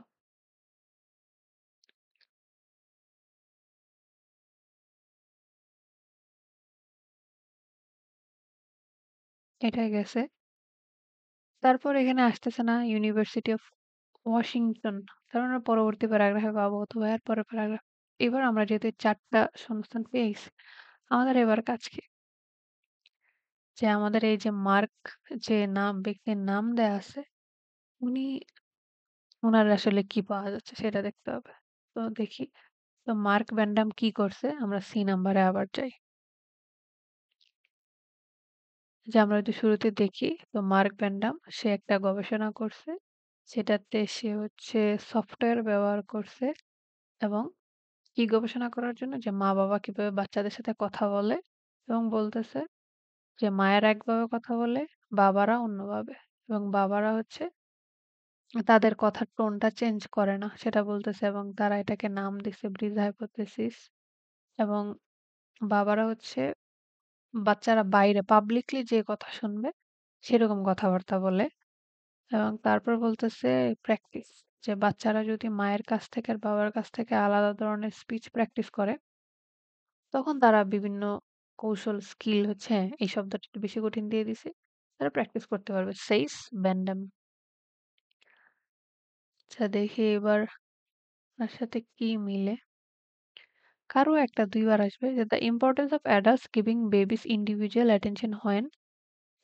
এটা গেছে। তারপর এখানে আসতেছে না ইউনিভার্সিটি অফ ওয়াশিংটন। কারণ আমরা পরবর্তী প্যারাগ্রাফে পাবো অথবা এর পরের প্যারাগ্রাফ। এবার আমরা যেহেতু ৪ টা শূন্যস্থান পেয়ে গেছি, আমাদের এবার কাজ কি? যে আমাদের এই যে মার্ক যে ব্যক্তির নাম দেয়া আছে, উনি উনার আসলে কি পাওয়া যাচ্ছে সেটা দেখতে হবে। তো দেখি। তো মার্ক ভ্যান কি করছে? আমরা সি নাম্বারে আবার যাই। যে আমরা যদি শুরুতে দেখি তো মার্ক ভ্যান সে একটা গবেষণা করছে। সেটাতে সে হচ্ছে সফটওয়্যার ব্যবহার করছে এবং কি গবেষণা করার জন্য? যে মা-বাবা কিভাবে বাচ্চাদের সাথে কথা বলে এবং বলতেছে যে মায়েরা একভাবে কথা বলে, বাবারা অন্যভাবে। এবং বাবারা হচ্ছে তাদের কথার টোনটা চেঞ্জ করে না সেটা বলতেছে এবং তারা এটাকে নাম দিছে ব্রিজ হাইপোথিসিস এবং বাবারা হচ্ছে বাচ্চারা বাইরে পাবলিকলি যে কথা শুনবে সেরকম কথাবার্তা বলে এবং তারপর বলতেছে প্র্যাকটিস যে বাচ্চারা যদি মায়ের কাছ থেকে আর বাবার কাছ থেকে আলাদা ধরনের স্পিচ প্র্যাকটিস করে তখন তারা বিভিন্ন কৌশল স্কিল হচ্ছে হ্যাঁ, এই শব্দটা একটু বেশি কঠিন দিয়ে দিছি। তারা প্র্যাকটিস করতে পারবে। সেইস ব্যান্ডাম। আচ্ছা দেখি এবার তার সাথে কি মিলে। কারো একটা ২ বার আসবে যে the importance of adults giving babies individual attention when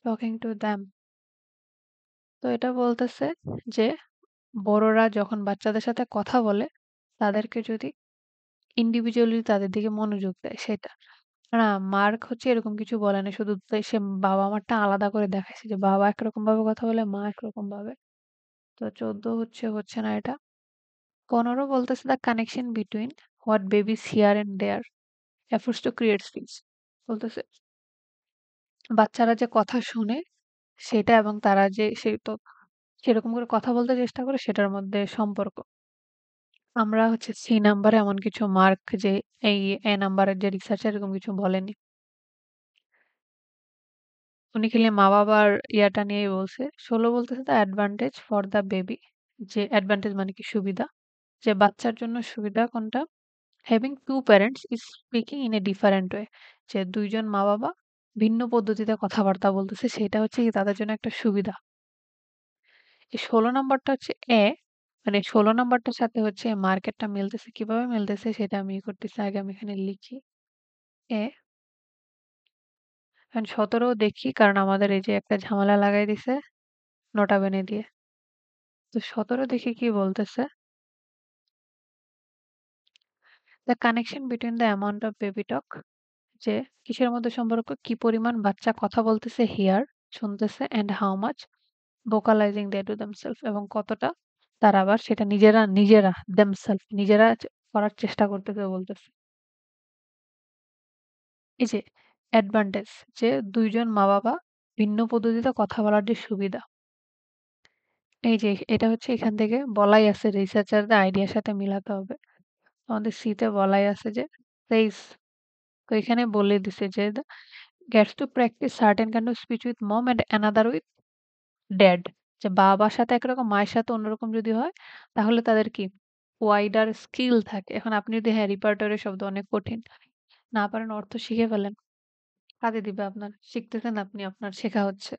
talking to them. তো এটা বলতেছে যে বড়রা যখন বাচ্চাদের সাথে কথা বলে তাদেরকে যদি ইন্ডিভিজুয়ালি তাদের দিকে মনোযোগ দেয় সেটা। না মার্ক হচ্ছে এরকম কিছু বলে না। শুধু সে বাবা-মারটা আলাদা করে দেখাইছে যে বাবা একরকম ভাবে কথা বলে, মা একরকম ভাবে। তো ১৪ হচ্ছে না এটা। ১৫ বলতেছে the connection between what babies hear and their efforts to create speech. বলতেছে বাচ্চারা যে কথা শুনে সেটা এবং তারা যে সে তো সেরকম করে কথা বলতে চেষ্টা করে সেটার মধ্যে সম্পর্ক। আমরা হচ্ছে সি নাম্বারে এমন কিছু মার্ক যে এই এ নাম্বারের যে রিসার্চ এরকম কিছু বলেনি। উনি খালি মা-বাবার ইয়াটা নিয়েই বলছে। ১৬ বলতেছে the advantage for the baby যে অ্যাডভান্টেজ মানে কি সুবিধা। যে বাচ্চার জন্য সুবিধা কোনটা? Having 2 parents is speaking in a different way যে ২ জন মা-বাবা ভিন্ন পদ্ধতিতে কথাবার্তা বলতেছে সেটা হচ্ছে কি তাদের জন্য একটা সুবিধা। এই ১৬ নাম্বারটা হচ্ছে মানে ১৬ নাম্বারটার সাথে হচ্ছে মার্কেটটা মিলতেছে। কিভাবে মিলতেছে সেটা আমি করতেছি। আগে আমি এখানে লিখি। এ এখন ১৭ ও দেখি কারণ আমাদের এই যে একটা ঝামেলা লাগাই দিছে নোটা বেনে দিয়ে। তো ১৭ দেখি কি বলতেছে। The connection between the amount of baby talk যে কিসের মধ্যে সম্পর্ক কি পরিমাণ বাচ্চা কথা বলতেছে হিয়ার শুনতেছে and how much vocalizing they do themselves এবং কতটা তারা আবার সেটা নিজেরা themselves নিজেরা করার চেষ্টা করতেছে বলতেছে। এই যে অ্যাডভান্টেজ যে ২ জন মা-বাবা ভিন্ন পদ্ধতিতে কথা বলার যে সুবিধা এই যে এটা হচ্ছে এখান থেকে বলাই আছে রিসার্চারদের আইডিয়ার সাথে মিলাতে হবে। আমাদের সি তে বলাই আছে যে সেইস তো এখানে বলে দিছে যে gets to practice certain kind of speech with mom and another with dad যে বাবার সাথে একরকম মায়ের সাথে অন্যরকম যদি হয় তাহলে তাদের কি ওয়াইডার স্কিল থাকে। এখন আপনি যদি হ্যাঁ রিপার্টরি শব্দ অনেক কঠিন না পারেন অর্থ শিখে ফেলেন কাজে দিবে আপনার শিখতেছেন আপনি আপনার শেখা হচ্ছে।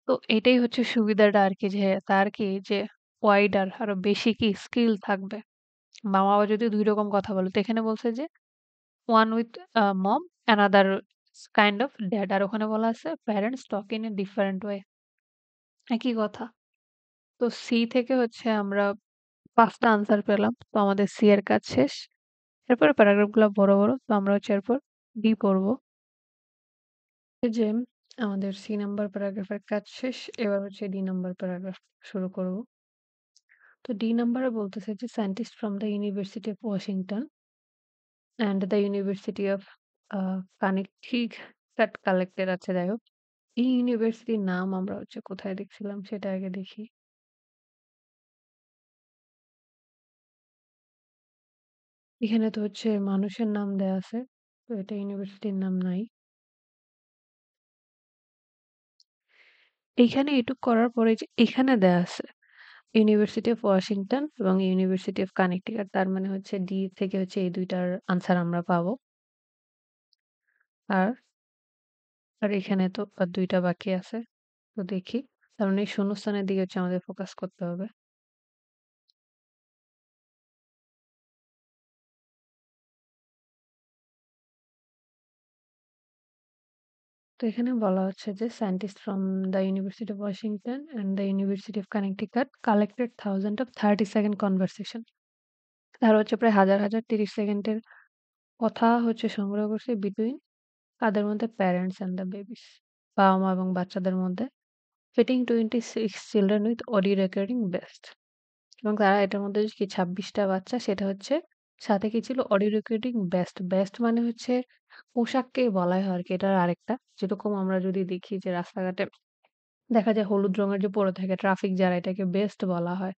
তো এটাই হচ্ছে সুবিধাটা আরকি যে তার কি যে ওয়াইডার আরো বেশি কি স্কিল থাকবে। মা-বাবা যদি ২ রকম কথা বলে। তো এখানে বলছে যে one with mom, another kind of dad আর ওখানে বলা আছে parents talk in a different way একই কথা। তো সি থেকে হচ্ছে আমরা ৫ টা আনসার পেলাম। তো আমাদের সি এর কাজ শেষ। এরপরে প্যারাগ্রাফ গুলা বড়, বড়। তো আমরা হচ্ছে এরপর ডি পড়ব। এই যে আমাদের সি নাম্বার প্যারাগ্রাফের কাজ শেষ। এবার হচ্ছে ডি নাম্বার প্যারাগ্রাফ শুরু করব। তো ডি নাম্বারে বলতেছে যে scientist from the university of Washington and the university of Connecticut collected আছে যাই হোক। এই ইউনিভার্সিটির নাম আমরা হচ্ছে কোথায় দেখছিলাম সেটা আগে দেখি। এখানে তো হচ্ছে মানুষের নাম দেয়া আছে। তো এটা ইউনিভার্সিটির নাম নাই। এইখানে এটুক করার পরে যে এখানে দেয়া আছে ইউনিভার্সিটি অফ ওয়াশিংটন এবং ইউনিভার্সিটি অফ কানেকটিকাট তার মানে হচ্ছে ডি থেকে হচ্ছে এই ২ টার আনসার আমরা পাবো। আর, আর এখানে তো আর ২ টা বাকি আছে। তো দেখি। তার মানে এই শূন্যস্থানের দিকে হচ্ছে আমাদের ফোকাস করতে হবে। তো এখানে বলা হচ্ছে যে scientist from the university of Washington and the university of Connecticut collected thousand of 30 second conversation. তারা হচ্ছে প্রায় হাজার, হাজার ৩০ সেকেন্ডের কথা হচ্ছে সংগ্রহ করছে বিটুইন কাদের মধ্যে? Parents and the babies. বাবা-মা এবং বাচ্চাদের মধ্যে। Fitting 26 children with audio recording best. এবং তারা এটার মধ্যে কি ২৬ টা বাচ্চা সেটা হচ্ছে সাথে কি ছিল? Audio recording best. বেস্ট মানে হচ্ছে পোশাককেই বলা হয় আরকি এটার আরেকটা। যেরকম আমরা যদি দেখি যে রাস্তাঘাটে দেখা যায় হলুদ রঙের যে পরে থাকে ট্রাফিক যারা এটাকে বেস্ট বলা হয়।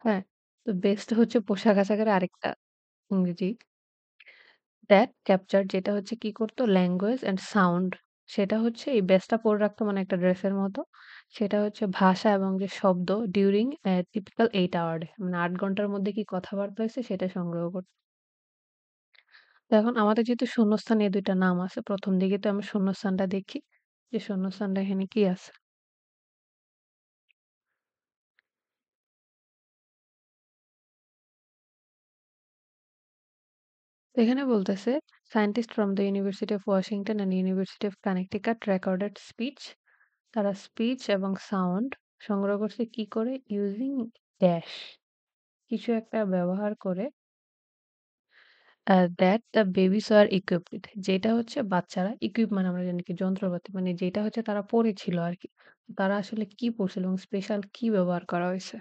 হ্যাঁ? তো বেস্ট হচ্ছে পোশাক-আশাকের আরেকটা ইংরেজি। দ্যাট ক্যাপচার যেটা হচ্ছে কি করতো ল্যাঙ্গুয়েজ অ্যান্ড সাউন্ড সেটা হচ্ছে এই বেস্টটা পরে রাখতো মানে একটা ড্রেসের মতো। সেটা হচ্ছে ভাষা এবং যে শব্দ ডিউরিং টিপিক্যাল 8 আওয়ার ডে মানে ৮ ঘন্টার মধ্যে কি কথাবার্তা হইছে সেটা সংগ্রহ করত। তো এখন আমাদের যেহেতু শূন্যস্থানে এই ২ টা নাম আছে ১ম দিকে তো আমরা শূন্যস্থানটা দেখি যে শূন্যস্থানটা এখানে কি আছে। তো এখানে বলতেছে scientist from the university of Washington and university of Connecticut recorded speech তারা স্পিচ এবং সাউন্ড সংগ্রহ করছে কি করে? ইউজিং ড্যাশ কিছু একটা ব্যবহার করে that the babies are equipped with যেটা হচ্ছে বাচ্চারা ইকুইপ মানে আমরা জানি কি যন্ত্রপাতি মানে যেটা হচ্ছে তারা পড়েছিল আরকি। তারা আসলে কি পড়ছিল এবং স্পেশাল কি ব্যবহার করা হইছে?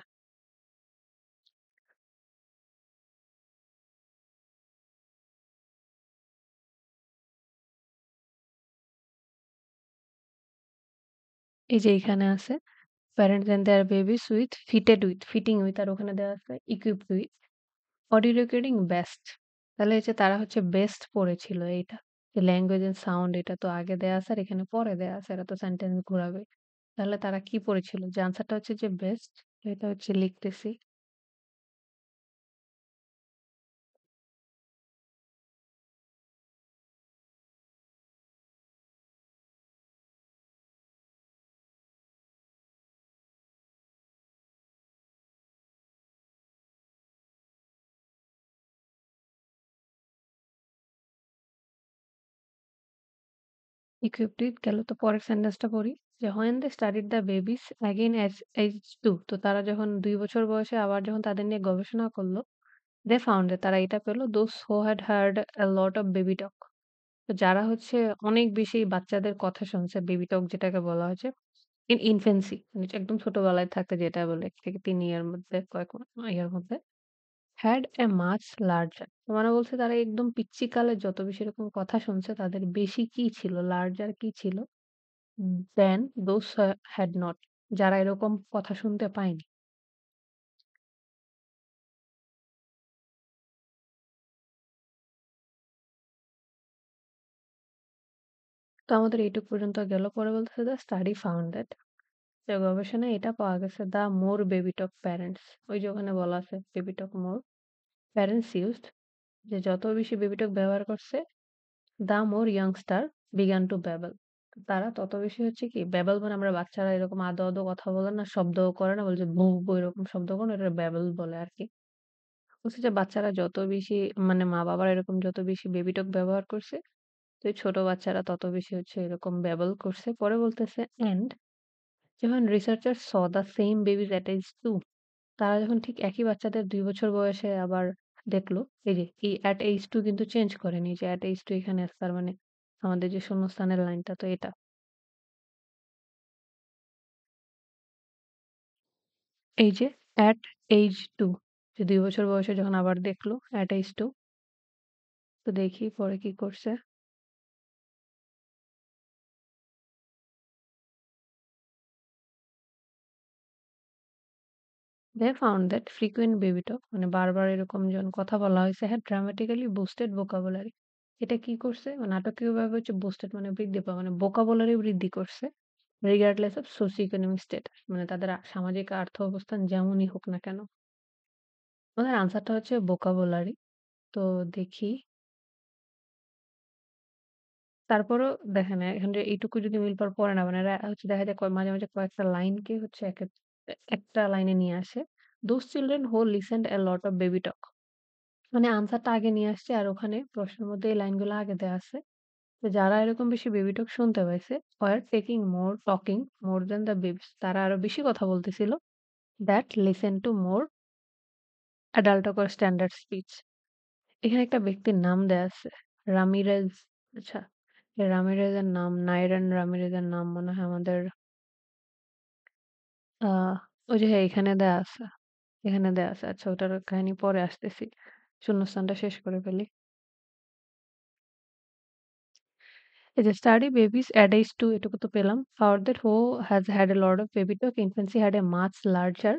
এই যে এখানে আছে parents and their babies with fitted with fitting with আর ওখানে দেওয়া আছে ইকুইপড উইথ অডিও রেকর্ডিং বেস্ট। তাহলে হচ্ছে তারা হচ্ছে বেস্ট পড়েছিল এইটা। যে ল্যাঙ্গুয়েজ এন্ড সাউন্ড এটা তো আগে দেয়া আছে আর এখানে পরে দেয়া আছে। এরা তো সেন্টেন্স ঘোরাবে। তাহলে তারা কি পড়েছিল? যে আনসারটা হচ্ছে যে বেস্ট এটা হচ্ছে লিখতেছি। ইকুইপড উইথ গেল তো পরের সেন্টেন্সটা পড়ি। যে when they studied the babies again as age 2 তো তারা যখন ২ বছর বয়সে আবার যখন তাদের নিয়ে গবেষণা করল, they found that তারা এটা পেল those who had heard a lot of baby talk তো যারা হচ্ছে অনেক বেশি বাচ্চাদের কথা শুনছে, বেবি টক যেটাকে বলা হয়েছে ইন ইনফেন্সি মানে একদম ছোটবেলায় থাকতে যেটা বলে ১ থেকে ৩ ইয়ার মধ্যে কয়েক ইয়ার মধ্যে হ্যাড এ মাচ লার্জার মানে বলছে তারা একদম পিচ্চিকালে যত বেশি এরকম কথা শুনছে তাদের বেশি কি ছিল লার্জার কি ছিল দেন দোজ হ্যাড নট যারা এরকম কথা শুনতে পায়নি। তো আমাদের এইটুক পর্যন্ত গেল। পরে বলতেছে দ্যা স্টাডি ফাউন্ড দ্যাট, যে গবেষণায় এটা পাওয়া গেছে the more baby talk parents, ওই যে ওখানে বলা আছে baby talk more parents used, যে যত বেশি বেবি টক ব্যবহার করছে the more youngster began to babble, তারা তত বেশি হচ্ছে কি ব্যাবল, মানে আমরা বাচ্চারা এরকম আদো আদো কথা বলে না, শব্দ করে না, বলছে বু বু এরকম শব্দ করে না, এটা ব্যাবল বলে আর কি। বলছে যে বাচ্চারা যত বেশি, মানে মা বাবারা এরকম যত বেশি বেবি টক ব্যবহার করছে, তো এই ছোট বাচ্চারা তত বেশি হচ্ছে এরকম ব্যাবল করছে। পরে বলতেছে এন্ড যখন researcher saw the same babies at age 2, তারা যখন ঠিক একই বাচ্চাদের ২ বছর বয়সে আবার দেখলো, এই যে এই at age 2 কিন্তু চেঞ্জ করেনি, যে at age 2 এখানে আছে, তার মানে আমাদের যে শূন্যস্থানের লাইনটা তো এটা। এই যে at age 2, যে ২ বছর বয়সে যখন আবার দেখলো at age 2, তো দেখি পরে কি করছে। They found that frequent baby talk, মানে বারবার এরকম যখন কথা বলা হয়েছে had dramatically boosted vocabulary। এটা কি করছে? মানে নাটকীয়ভাবে হচ্ছে boosted মানে বৃদ্ধি পাওয়া, মানে vocabulary বৃদ্ধি করছে। regardless of socio-economic status, মানে তাদের সামাজিক আর্থ অবস্থান যেমনই হোক না কেন। ওদের আনসারটা হচ্ছে vocabulary। তো দেখি। তারপরও দেখেন এখন যে এইটুকু যদি মিল পাওয়ার পরে না, মানে এরা হচ্ছে দেখা যায় মাঝে, মাঝে কয়েকটা লাইনকে হচ্ছে একটা লাইনে নিয়ে আসে। Those children who listened a lot of baby talk, মানে আনসারটা আগে নিয়ে আসছে আর ওখানে প্রশ্নের মধ্যে এই লাইনগুলো আগে দেয়া আছে। তো যারা এরকম বেশি বেবি টক শুনতে পাইছে were taking more talking more than the babies, তারা আরো বেশি কথা বলতেছিল that listen to more adult talk or standard speech। এখানে একটা ব্যক্তির নাম দেয়া আছে রামিরেজ। আচ্ছা, এই রামিরেজের নাম নাইরান রামিরেজের নাম মনে হয় আমাদের ওই যে হ্যাঁ, এখানে দেয়া আছে, এখানে দেয়া আছে। আচ্ছা, ওটার কাহিনী পরে আসতেছি, শূন্যস্থানটা শেষ করে ফেলি। এই যে স্টাডি বেবিস অ্যাট age 2, এটুকু তো পেলাম। Found that who has had a lot of baby talk infancy had a much larger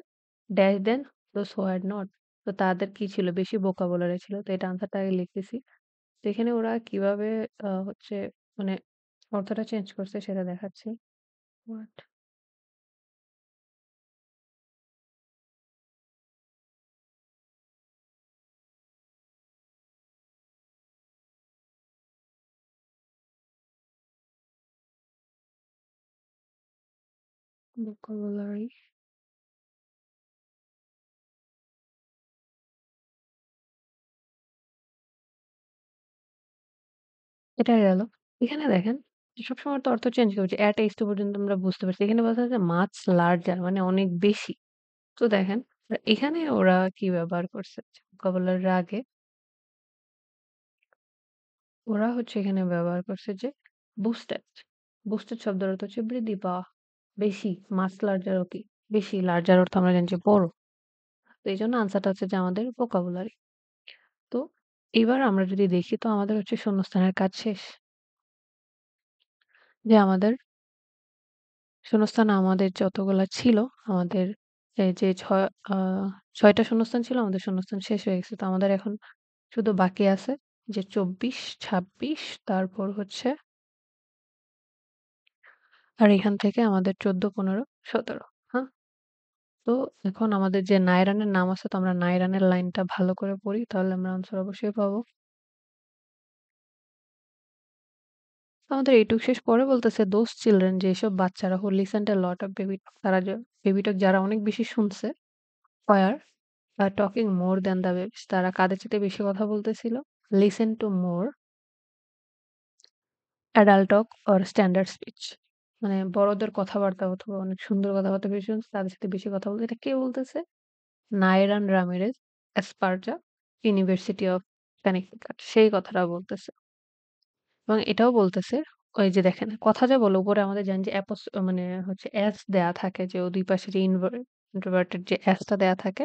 dash than those who had not। তো তাদের কি ছিল? বেশি vocabulary ছিল। তো এটা আনসারটা আগে লিখতেছি। তো এখানে ওরা কিভাবে হচ্ছে মানে অর্থটা চেঞ্জ করছে সেটা দেখাচ্ছি। What? vocabulary। এটা গেল। এখানে দেখেন সবসময় তো অর্থ চেঞ্জ করছে। at age 2 পর্যন্ত আমরা বুঝতে পারছি। এখানে বলা হচ্ছে much larger, মানে অনেক বেশি। তো দেখেন এখানে ওরা কি ব্যবহার করছে? vocabulary এর আগে ওরা হচ্ছে এখানে ব্যবহার করছে যে বুস্টেড। বুস্টেড শব্দের অর্থ হচ্ছে বৃদ্ধি পাওয়া, বেশি। মাস লার্জার ও কি? বেশি। লার্জার অর্থ আমরা জানি যে বড়। তো এইজন্য আনসারটা হচ্ছে যে আমাদের ভোকাবুলারি। তো এবার আমরা যদি দেখি তো আমাদের হচ্ছে শূন্যস্থানের কাজ শেষ। যে আমাদের শূন্যস্থান আমাদের যতগুলা ছিল, আমাদের এই যে ৬ টা শূন্যস্থান ছিল, আমাদের শূন্যস্থান শেষ হয়ে গেছে। তো আমাদের এখন শুধু বাকি আছে যে ২৪, ২৬, তারপর হচ্ছে আর এখান থেকে আমাদের ১৪, ১৫, ১৭। হ্যাঁ? তো এখন আমাদের যে নায়রানের নাম আছে, তো আমরা নায়রানের লাইনটা ভালো করে পড়ি, তাহলে আমরা আনসার অবশ্যই পাবো। তো আমাদের এইটুক শেষ। পরে বলতেছে দোজ চিলড্রেন, যেসব বাচ্চারা who listened a lot of baby talk, তারা যে বেবি টক যারা অনেক বেশি শুনছে, were talking more than the babies, তারা কাদের চাইতে বেশি কথা বলতেছিল? Listen to more adult talk or standard speech, মানে বড়দের কথাবার্তা অথবা অনেক সুন্দর কথাবার্তা বেশি শুনছে, তাদের সাথে বেশি কথা বলতে। এটা কে বলতেছে? নায়রান রামিরেজ, এসপার্জা, ইউনিভার্সিটি অফ কানেক্টিকাট, সেই কথাটা বলতেছে। এবং এটাও বলতেছে, ওই যে দেখেন কথা যা বলে উপরে আমাদের জানি যে মানে হচ্ছে এস দেয়া থাকে, যে ও ২ পাশে যে ইন্ট্রোভার্টেড যে এসটা দেয়া থাকে,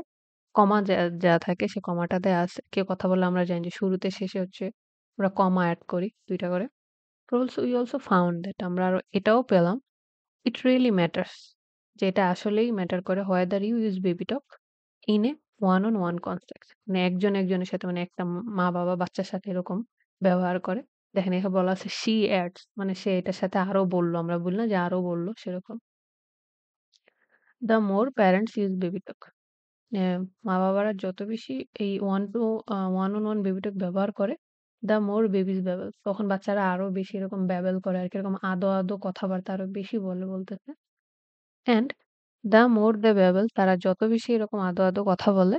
কমা দেয়া থাকে, সে কমাটা দেয়া আছে। কেউ কথা বললে আমরা জানি যে শুরুতে শেষে হচ্ছে আমরা কমা এড করি ২ টা করে। উই অলসো ফাউন্ড দ্যাট, আমরা আরো এটাও পেলাম, ইট রিয়েলি ম্যাটার্স, যে এটা আসলেই ম্যাটার করে whether you use baby talk in a one on one context মানে একজন একজনের সাথে মানে একটা মা-বাবা বাচ্চার সাথে এরকম ব্যবহার করে। দেখেন এখানে বলা আছে she adds মানে সে এটার সাথে আরো বলল। আমরা বলি না যে আরো বলল সেরকম। The more parents use baby talk মা-বাবারা যত বেশি এই one on one baby talk ব্যবহার করে the more babies babble তখন বাচ্চারা আরো বেশি এরকম babble করে আরকি এরকম আদো, আদো কথাবার্তা আরো বেশি বলে বলতেছে। And the more they babble তারা যত বেশি এরকম আদো, আদো কথা বলে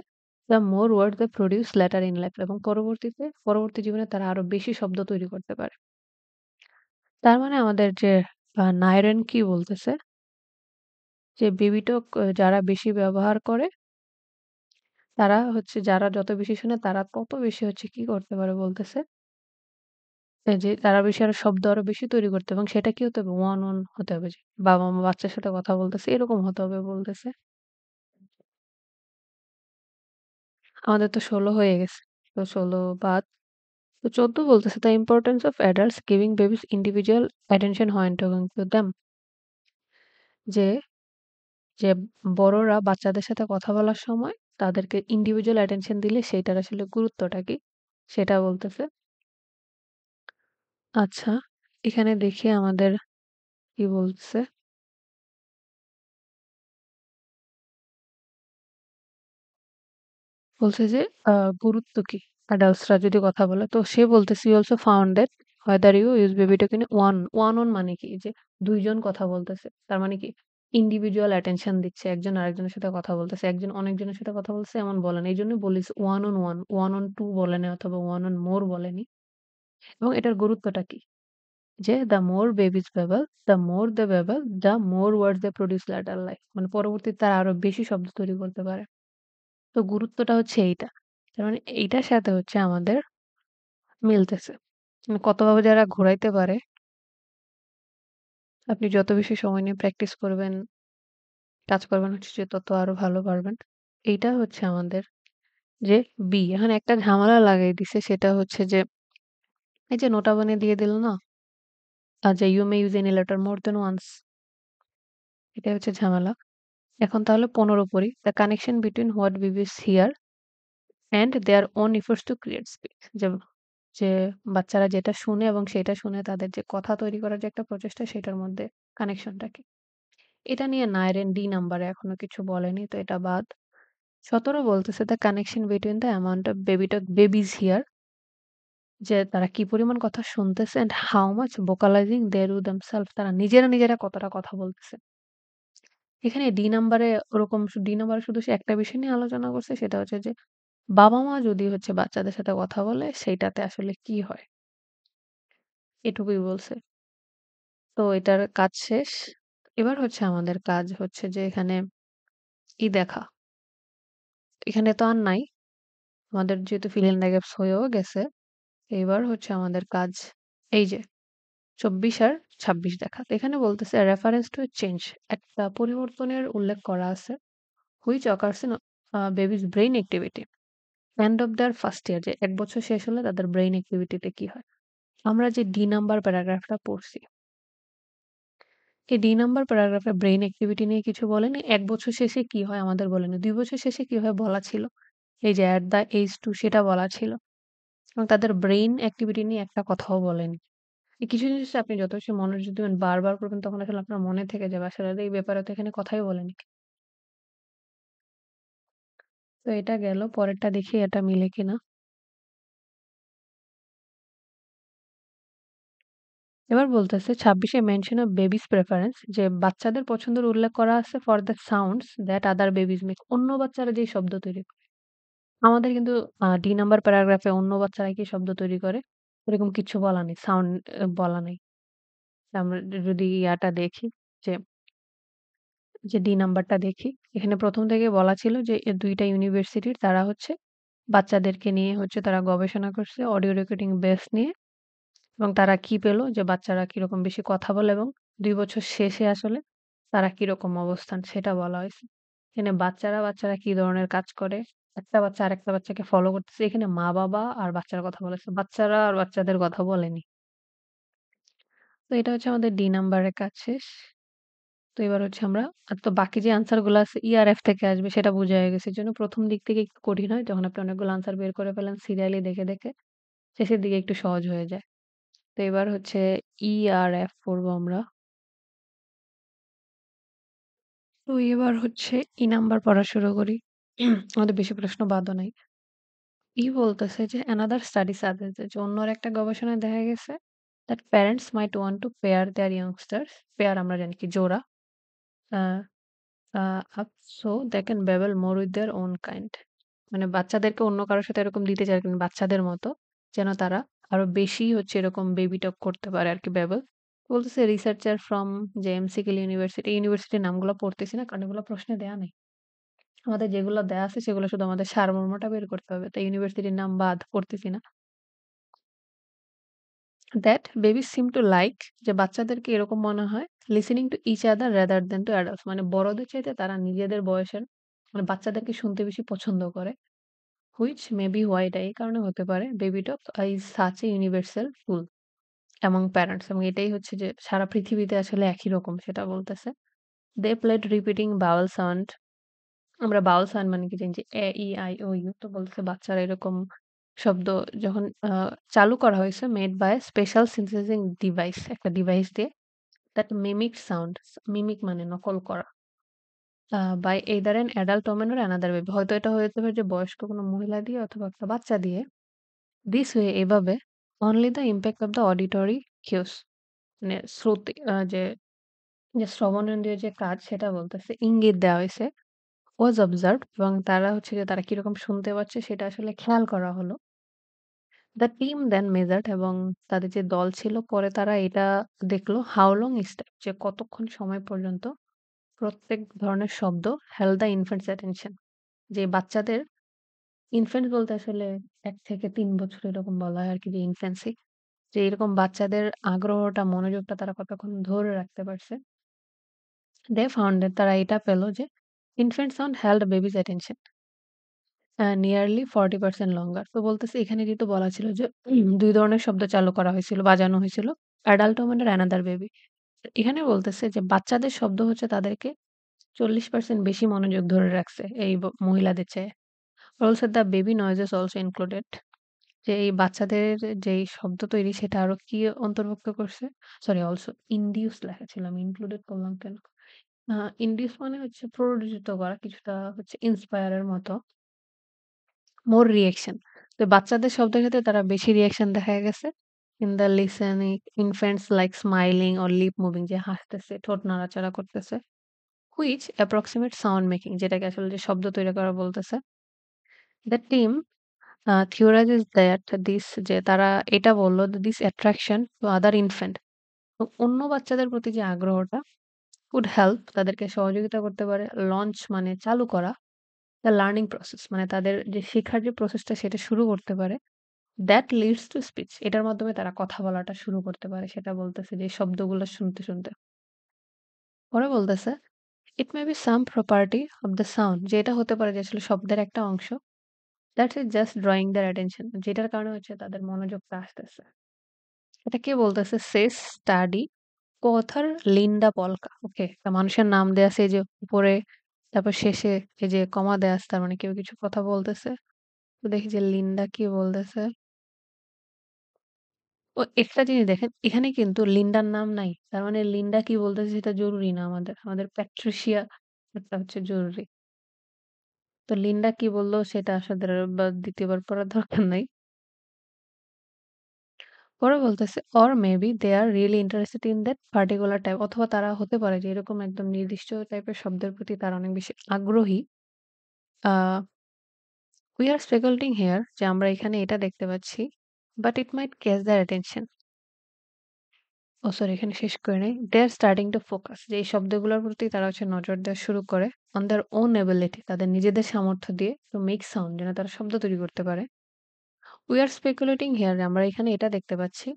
the more words they produce later in life এবং পরবর্তী জীবনে তারা আরো বেশি শব্দ তৈরি করতে পারে। তার মানে আমাদের যে নায়রেন কি বলতেছে যে বেবি টক যারা বেশি ব্যবহার করে তারা হচ্ছে যারা যত বেশি শোনে তারা তত বেশি হচ্ছে কি করতে পারে বলতেছে এই যে তারা বেশি আরো শব্দ আরো বেশি তৈরি করতে এবং সেটা কি হতে হবে? ওয়ান অন হতে হবে যে বাবা-মা বাচ্চার সাথে কথা বলতেছে এরকম হতে হবে বলতেছে। আমাদের তো ১৬ হয়ে গেছে। তো ১৬ বাদ। তো ১৪ বলতেছে the importance of adults giving babies individual attention when talking to them যে, যে বড়রা বাচ্চাদের সাথে কথা বলার সময় তাদেরকে individual attention দিলে সেইটার আসলে গুরুত্বটা কি? সেটা বলতেছে। আচ্ছা, এখানে দেখি আমাদের কি বলছে। বলছে যে গুরুত্ব কি? অ্যাডাল্টসরা যদি কথা বলে। তো সে বলতেছে "We also found that whether you use baby talk in one on মানে কি? যে ২ জন কথা বলতেছে। তার মানে কি? ইন্ডিভিজুয়াল অ্যাটেনশন দিচ্ছে। একজন আরেকজনের সাথে কথা বলতেছে। একজন অনেকজনের সাথে কথা বলছে এমন বলে না। এইজন্যই বলেছি one on two বলে নাই অথবা one on more বলেনি। এবং এটার গুরুত্বটা কি? যে the more babies babble, the more they babble, the more words they produce later life মানে পরবর্তীতে তারা আরো বেশি শব্দ তৈরি করতে পারে। তো গুরুত্বটা হচ্ছে এইটা। তার মানে এইটার সাথে হচ্ছে আমাদের মিলতেছে। মানে কতভাবে যারা ঘুরাইতে পারে, আপনি যত বেশি সময় নিয়ে প্র্যাকটিস করবেন, কাজ করবেন হচ্ছে যে তত আরো ভালো পারবেন। এইটা হচ্ছে আমাদের যে বি। এখন একটা ঝামেলা লাগাই দিছে সেটা হচ্ছে যে এই যে নোটা বানিয়ে দিয়ে দিল না? যে you may use any letter more than once এটাই হচ্ছে ঝামেলা। এখন তাহলে ১৫ পড়ি। The connection between what babies hear and their own efforts to create speech যে যে বাচ্চারা যেটা শুনে এবং সেটা শুনে তাদের যে কথা তৈরি করার যে একটা প্রচেষ্টা সেটার মধ্যে কানেকশনটা কি? এটা নিয়ে নাইরেন ডি নাম্বারে এখনো কিছু বলেনি তো এটা বাদ। ১৭ বলতেছে the connection between the amount of babies hear যে তারা কি পরিমাণ কথা শুনতেছে and how much vocalizing they do themselves তারা নিজেরা কতটা কথা বলতেছে। এখানে ডি নাম্বারে ডি নাম্বারে শুধু সে একটা বিষয় নিয়ে আলোচনা করছে সেটা হচ্ছে যে বাবা-মা যদি হচ্ছে বাচ্চাদের সাথে কথা বলে সেইটাতে আসলে কি হয়? এটুকুই বলছে। তো এটার কাজ শেষ। এবার হচ্ছে আমাদের কাজ হচ্ছে যে এখানে দেখা। এখানে তো আর নাই। আমাদের যেহেতু fill in the gaps হয়েও গেছে, এবার হচ্ছে আমাদের কাজ এই যে ২৪ আর ২৬ দেখা। তো এখানে বলতেছে reference to a change একটা পরিবর্তনের উল্লেখ করা আছে which occurs in baby's brain activity end of their first year যে ১ বছর শেষ হলে তাদের ব্রেইন অ্যাক্টিভিটি তে কি হয়? আমরা যে ডি নাম্বার প্যারাগ্রাফটা পড়ছি এই ২ নাম্বার প্যারাগ্রাফে ব্রেইন অ্যাক্টিভিটি নিয়ে কিছু বলেনি। ১ বছর শেষে কি হয় আমাদের বলেনি। ২ বছর শেষে কি হয় বলা ছিল। এই যে at the age 2 সেটা বলা ছিল। এবং তাদের ব্রেইন অ্যাক্টিভিটি নিয়ে একটা কথাও বলেনি। এই কিছু জিনিস আপনি যত বেশি মনোযোগ দিবেন, বারবার করবেন তখন আসলে আপনার মনে থেকে যাবে। আসলে এই ব্যাপারে তো এখানে কথাই বলেনি। তো এটা গেল। পরেরটা দেখি এটা মিলে কিনা। এবার বলতেছে ২৬ এ মেনশন অফ বেবিস প্রেফারেন্স যে বাচ্চাদের পছন্দের উল্লেখ করা আছে for the sounds that other babies make. অন্য বাচ্চারা যেই শব্দ তৈরি করে। আমাদের কিন্তু ডি নাম্বার প্যারাগ্রাফে অন্য বাচ্চারা কি শব্দ তৈরি করে, ওরকম কিচ্ছু বলা নেই। সাউন্ড বলা নাই। আমরা যদি ইয়াটা দেখি যে, ডি নাম্বারটা দেখি, এখানে ১ম থেকে বলা ছিল যে ২ টা ইউনিভার্সিটির তারা হচ্ছে বাচ্চাদেরকে নিয়ে হচ্ছে তারা গবেষণা করছে অডিও রেকর্ডিং বেস নিয়ে এবং তারা কি পেল যে বাচ্চারা কিরকম বেশি কথা বলে এবং ২ বছর শেষে আসলে তারা কিরকম অবস্থান সেটা বলা হইছে। এখানে বাচ্চারা কি ধরনের কাজ করে, একটা বাচ্চা আরেকটা বাচ্চাকে ফলো করতেছে। এখানে মা-বাবা আর বাচ্চার কথা বলেছে। বাচ্চারা আর বাচ্চাদের কথা বলেনি। তো এটা হচ্ছে আমাদের ডি নাম্বারের কাজ শেষ। তো এবার হচ্ছে আমরা তো বাকি যে আনসার গুলো আছে ERF থেকে আসবে সেটা বোঝা হয়ে গেছে। এজন্য ১ম দিক থেকে একটু কঠিন হয়। যখন আপনি অনেকগুলো আনসার বের করে ফেলেন সিরিয়ালি দেখে। শেষের দিকে একটু সহজ হয়ে যায়। তো এবার হচ্ছে ERF পড়বো আমরা। তো এবার হচ্ছে নাম্বার পড়া শুরু করি। আমাদের বেশি প্রশ্ন বাদও নাই। বলতেছে যে another study suggests যে অন্য আরেকটা গবেষণায় দেখা গেছে that parents might want to pair their youngsters, pair আমরা জানি কি জোড়া, আ up so they can babble more with their own kind. মানে বাচ্চাদেরকে অন্য কারো সাথে এরকম দিতে চায় কিন্তু বাচ্চাদের মতো যেন তারা আরো বেশি হচ্ছে এরকম বেবি টক করতে পারে আরকি babble. বলতেছে রিসার্চার ফ্রম যে এমসিকিল ইউনিভার্সিটি, এই ইউনিভার্সিটির নামগুলো পড়তেছি না কারণ এগুলো প্রশ্নে দেয়া নেই। আমাদের যেগুলো দেয়া আছে সেগুলো শুধু আমাদের সারমর্মটা বের করতে হবে। তাই ইউনিভার্সিটির নাম বাদ পড়তেছি না। That babies seem to like যে বাচ্চাদেরকে এরকম মনে হয় listening to each other rather than to adults মানে বড়দের চাইতে তারা নিজেদের বয়সের মানে বাচ্চাদেরকে শুনতে বেশি পছন্দ করে। হুইচ মে বি হোয়াই এটা এই কারণে হতে পারে baby talk is such a universal tool among parents এবং এটাই হচ্ছে যে সারা পৃথিবীতে আসলে একই রকম সেটা বলতেছে। They played repeating vowel sound আমরা বাউল সাউন্ড মানে কি জানি যে এ, ই, আই, ও, ইউ তো বলতেছে বাচ্চারা এরকম শব্দ যখন চালু করা হয়েছে made by special synthesising device একটা ডিভাইস দিয়ে দ্যাট মিমিক সাউন্ড মিমিক মানে নকল করা by either an adult woman or another baby হয়তো এটা হতে পারে যে বয়স্ক কোনো মহিলা দিয়ে অথবা একটা বাচ্চা দিয়ে দিস ওয়ে এভাবে only the impact of the auditory cues মানে শ্রুতি যে যে শ্রবণেন্দ্রিয় যে কাজ সেটা বলতেছে ইঙ্গিত দেওয়া হয়েছে was observed এবং তারা হচ্ছে যে তারা কিরকম শুনতে পাচ্ছে সেটা আসলে খেয়াল করা হলো। The team then measured এবং তাদের যে দল ছিল পরে তারা এটা দেখলো how long is that যে কতক্ষণ সময় পর্যন্ত প্রত্যেক ধরনের শব্দ held the infant's attention যে বাচ্চাদের ইনফ্যান্ট বলতে আসলে ১ থেকে ৩ বছর এরকম বলা হয় আরকি যে ইনফ্যান্সি যে এরকম বাচ্চাদের আগ্রহটা মনোযোগটা তারা কতক্ষণ ধরে রাখতে পারছে। They found that তারা এটা পেল যে infant sound held baby's attention nearly 40% লঙ্গার। তো বলতেছে এখানে যেহেতু বলা ছিল যে ২ ধরনের শব্দ চালু করা হয়েছিল, বাজানো হয়েছিল। Adult woman are another baby. এখানে বলতেছে যে বাচ্চাদের শব্দ হচ্ছে তাদেরকে 40% বেশি মনোযোগ ধরে রাখছে এই মহিলাদের চেয়ে। Also the baby noises also included যে এই বাচ্চাদের যেই শব্দ তৈরি সেটা আরো কি অন্তর্ভুক্ত করছে? সরি অলসো ইনডিউস লেখা ছিল। আমি ইনক্লুডেড করলাম কেন? আ ইনডিউস মানে হচ্ছে প্ররোচিত করা কিছুটা হচ্ছে ইন্সপায়ার এর মতো। More reaction. তো বাচ্চাদের শব্দের সাথে তারা বেশি রিঅ্যাকশন দেখা গেছে। In the listening infants like smiling or lip moving যে হাসতেছে, ঠোঁট নাড়াচাড়া করতেছে। হুইচ অ্যাপ্রক্সিমেট সাউন্ড মেকিং যেটাকে আসলে যে শব্দ তৈরি করা বলতেছে। The team theorizes that this যে তারা এটা বলল this attraction to other infant অন্য বাচ্চাদের প্রতি যে আগ্রহটা would help তাদেরকে সহযোগিতা করতে পারে। লঞ্চ মানে চালু করা। দ্য লার্নিং প্রসেস মানে তাদের যে শেখার যে প্রসেসটা সেটা শুরু করতে পারে। দ্যাট লিডস টু স্পিচ এটার মাধ্যমে তারা কথা বলাটা শুরু করতে পারে। সেটা বলতেছে যে শব্দগুলো শুনতে। পরে বলতেছে it may be some property of the sound যে এটা হতে পারে যে আসলে শব্দের একটা অংশ that is just drawing their attention যেটার কারণে হচ্ছে তাদের মনোযোগটা আসতেছে। এটা কে বলতেছে? Says study co-author Linda Polka. Okay. একটা মানুষের নাম দেয়া আছে এই যে উপরে, তারপর শেষে এই যে কমা দেয়া আছে তার মানে কেউ কিছু কথা বলতেছে। তো দেখি যে লিন্ডা কি বলতেছে। ও একটা জিনিস দেখেন, এখানে কিন্তু লিন্ডার নাম নাই। তার মানে লিন্ডা কি বলতেছে সেটা জরুরি না আমাদের। আমাদের প্যাট্রিসিয়া টা হচ্ছে জরুরি। তো লিন্ডা কি বলল সেটা আসলে বা ২য় বার পড়ার দরকার নাই। পরে বলতেছে or maybe they are really interested in that particular type অথবা তারা হতে পারে যে এরকম একদম নির্দিষ্ট টাইপের শব্দের প্রতি তারা অনেক বেশি আগ্রহী। আ we are speculating here যে আমরা এখানে এটা দেখতে পাচ্ছি। But it might catch their attention. ও সরি এখানে শেষ করে নাই। They are starting to focus যে এই শব্দগুলোর প্রতি তারা হচ্ছে নজর দেওয়া শুরু করে on their own ability তাদের নিজেদের সামর্থ্য দিয়ে to make sound যেন তারা শব্দ তৈরি করতে পারে। We are speculating here আমরা এখানে এটা দেখতে পাচ্ছি।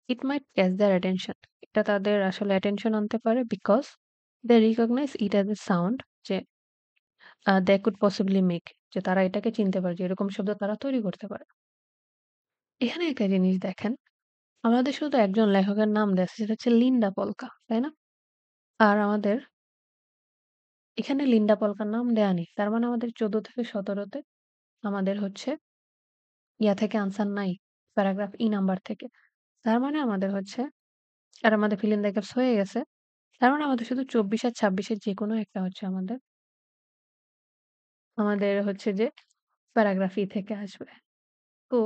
It might catch their attention. এটা তাদের আসলে attention আনতে পারে because they recognize it as a sound যে they could possibly make যে তারা এটাকে চিনতে পারে যে এরকম শব্দ তারা তৈরি করতে পারে। এখানে একটা জিনিস দেখেন, আমাদের শুধু একজন লেখকের নাম দেয়া আছে সেটা হচ্ছে লিন্ডা পলকা, তাই না? আর আমাদের এখানে লিন্ডা পলকার নাম দেয়া নেই। তার মানে আমাদের ১৪ থেকে ১৭ তে আমাদের হচ্ছে ইয়া থেকে আনসার নাই। প্যারাগ্রাফ নাম্বার থেকে। তার মানে আমাদের হচ্ছে আর আমাদের fill in the gaps হয়ে গেছে। তার মানে আমাদের শুধু ২৪ আর ২৬ এর যেকোনো একটা হচ্ছে আমাদের হচ্ছে যে প্যারাগ্রাফ থেকে আসবে। তো,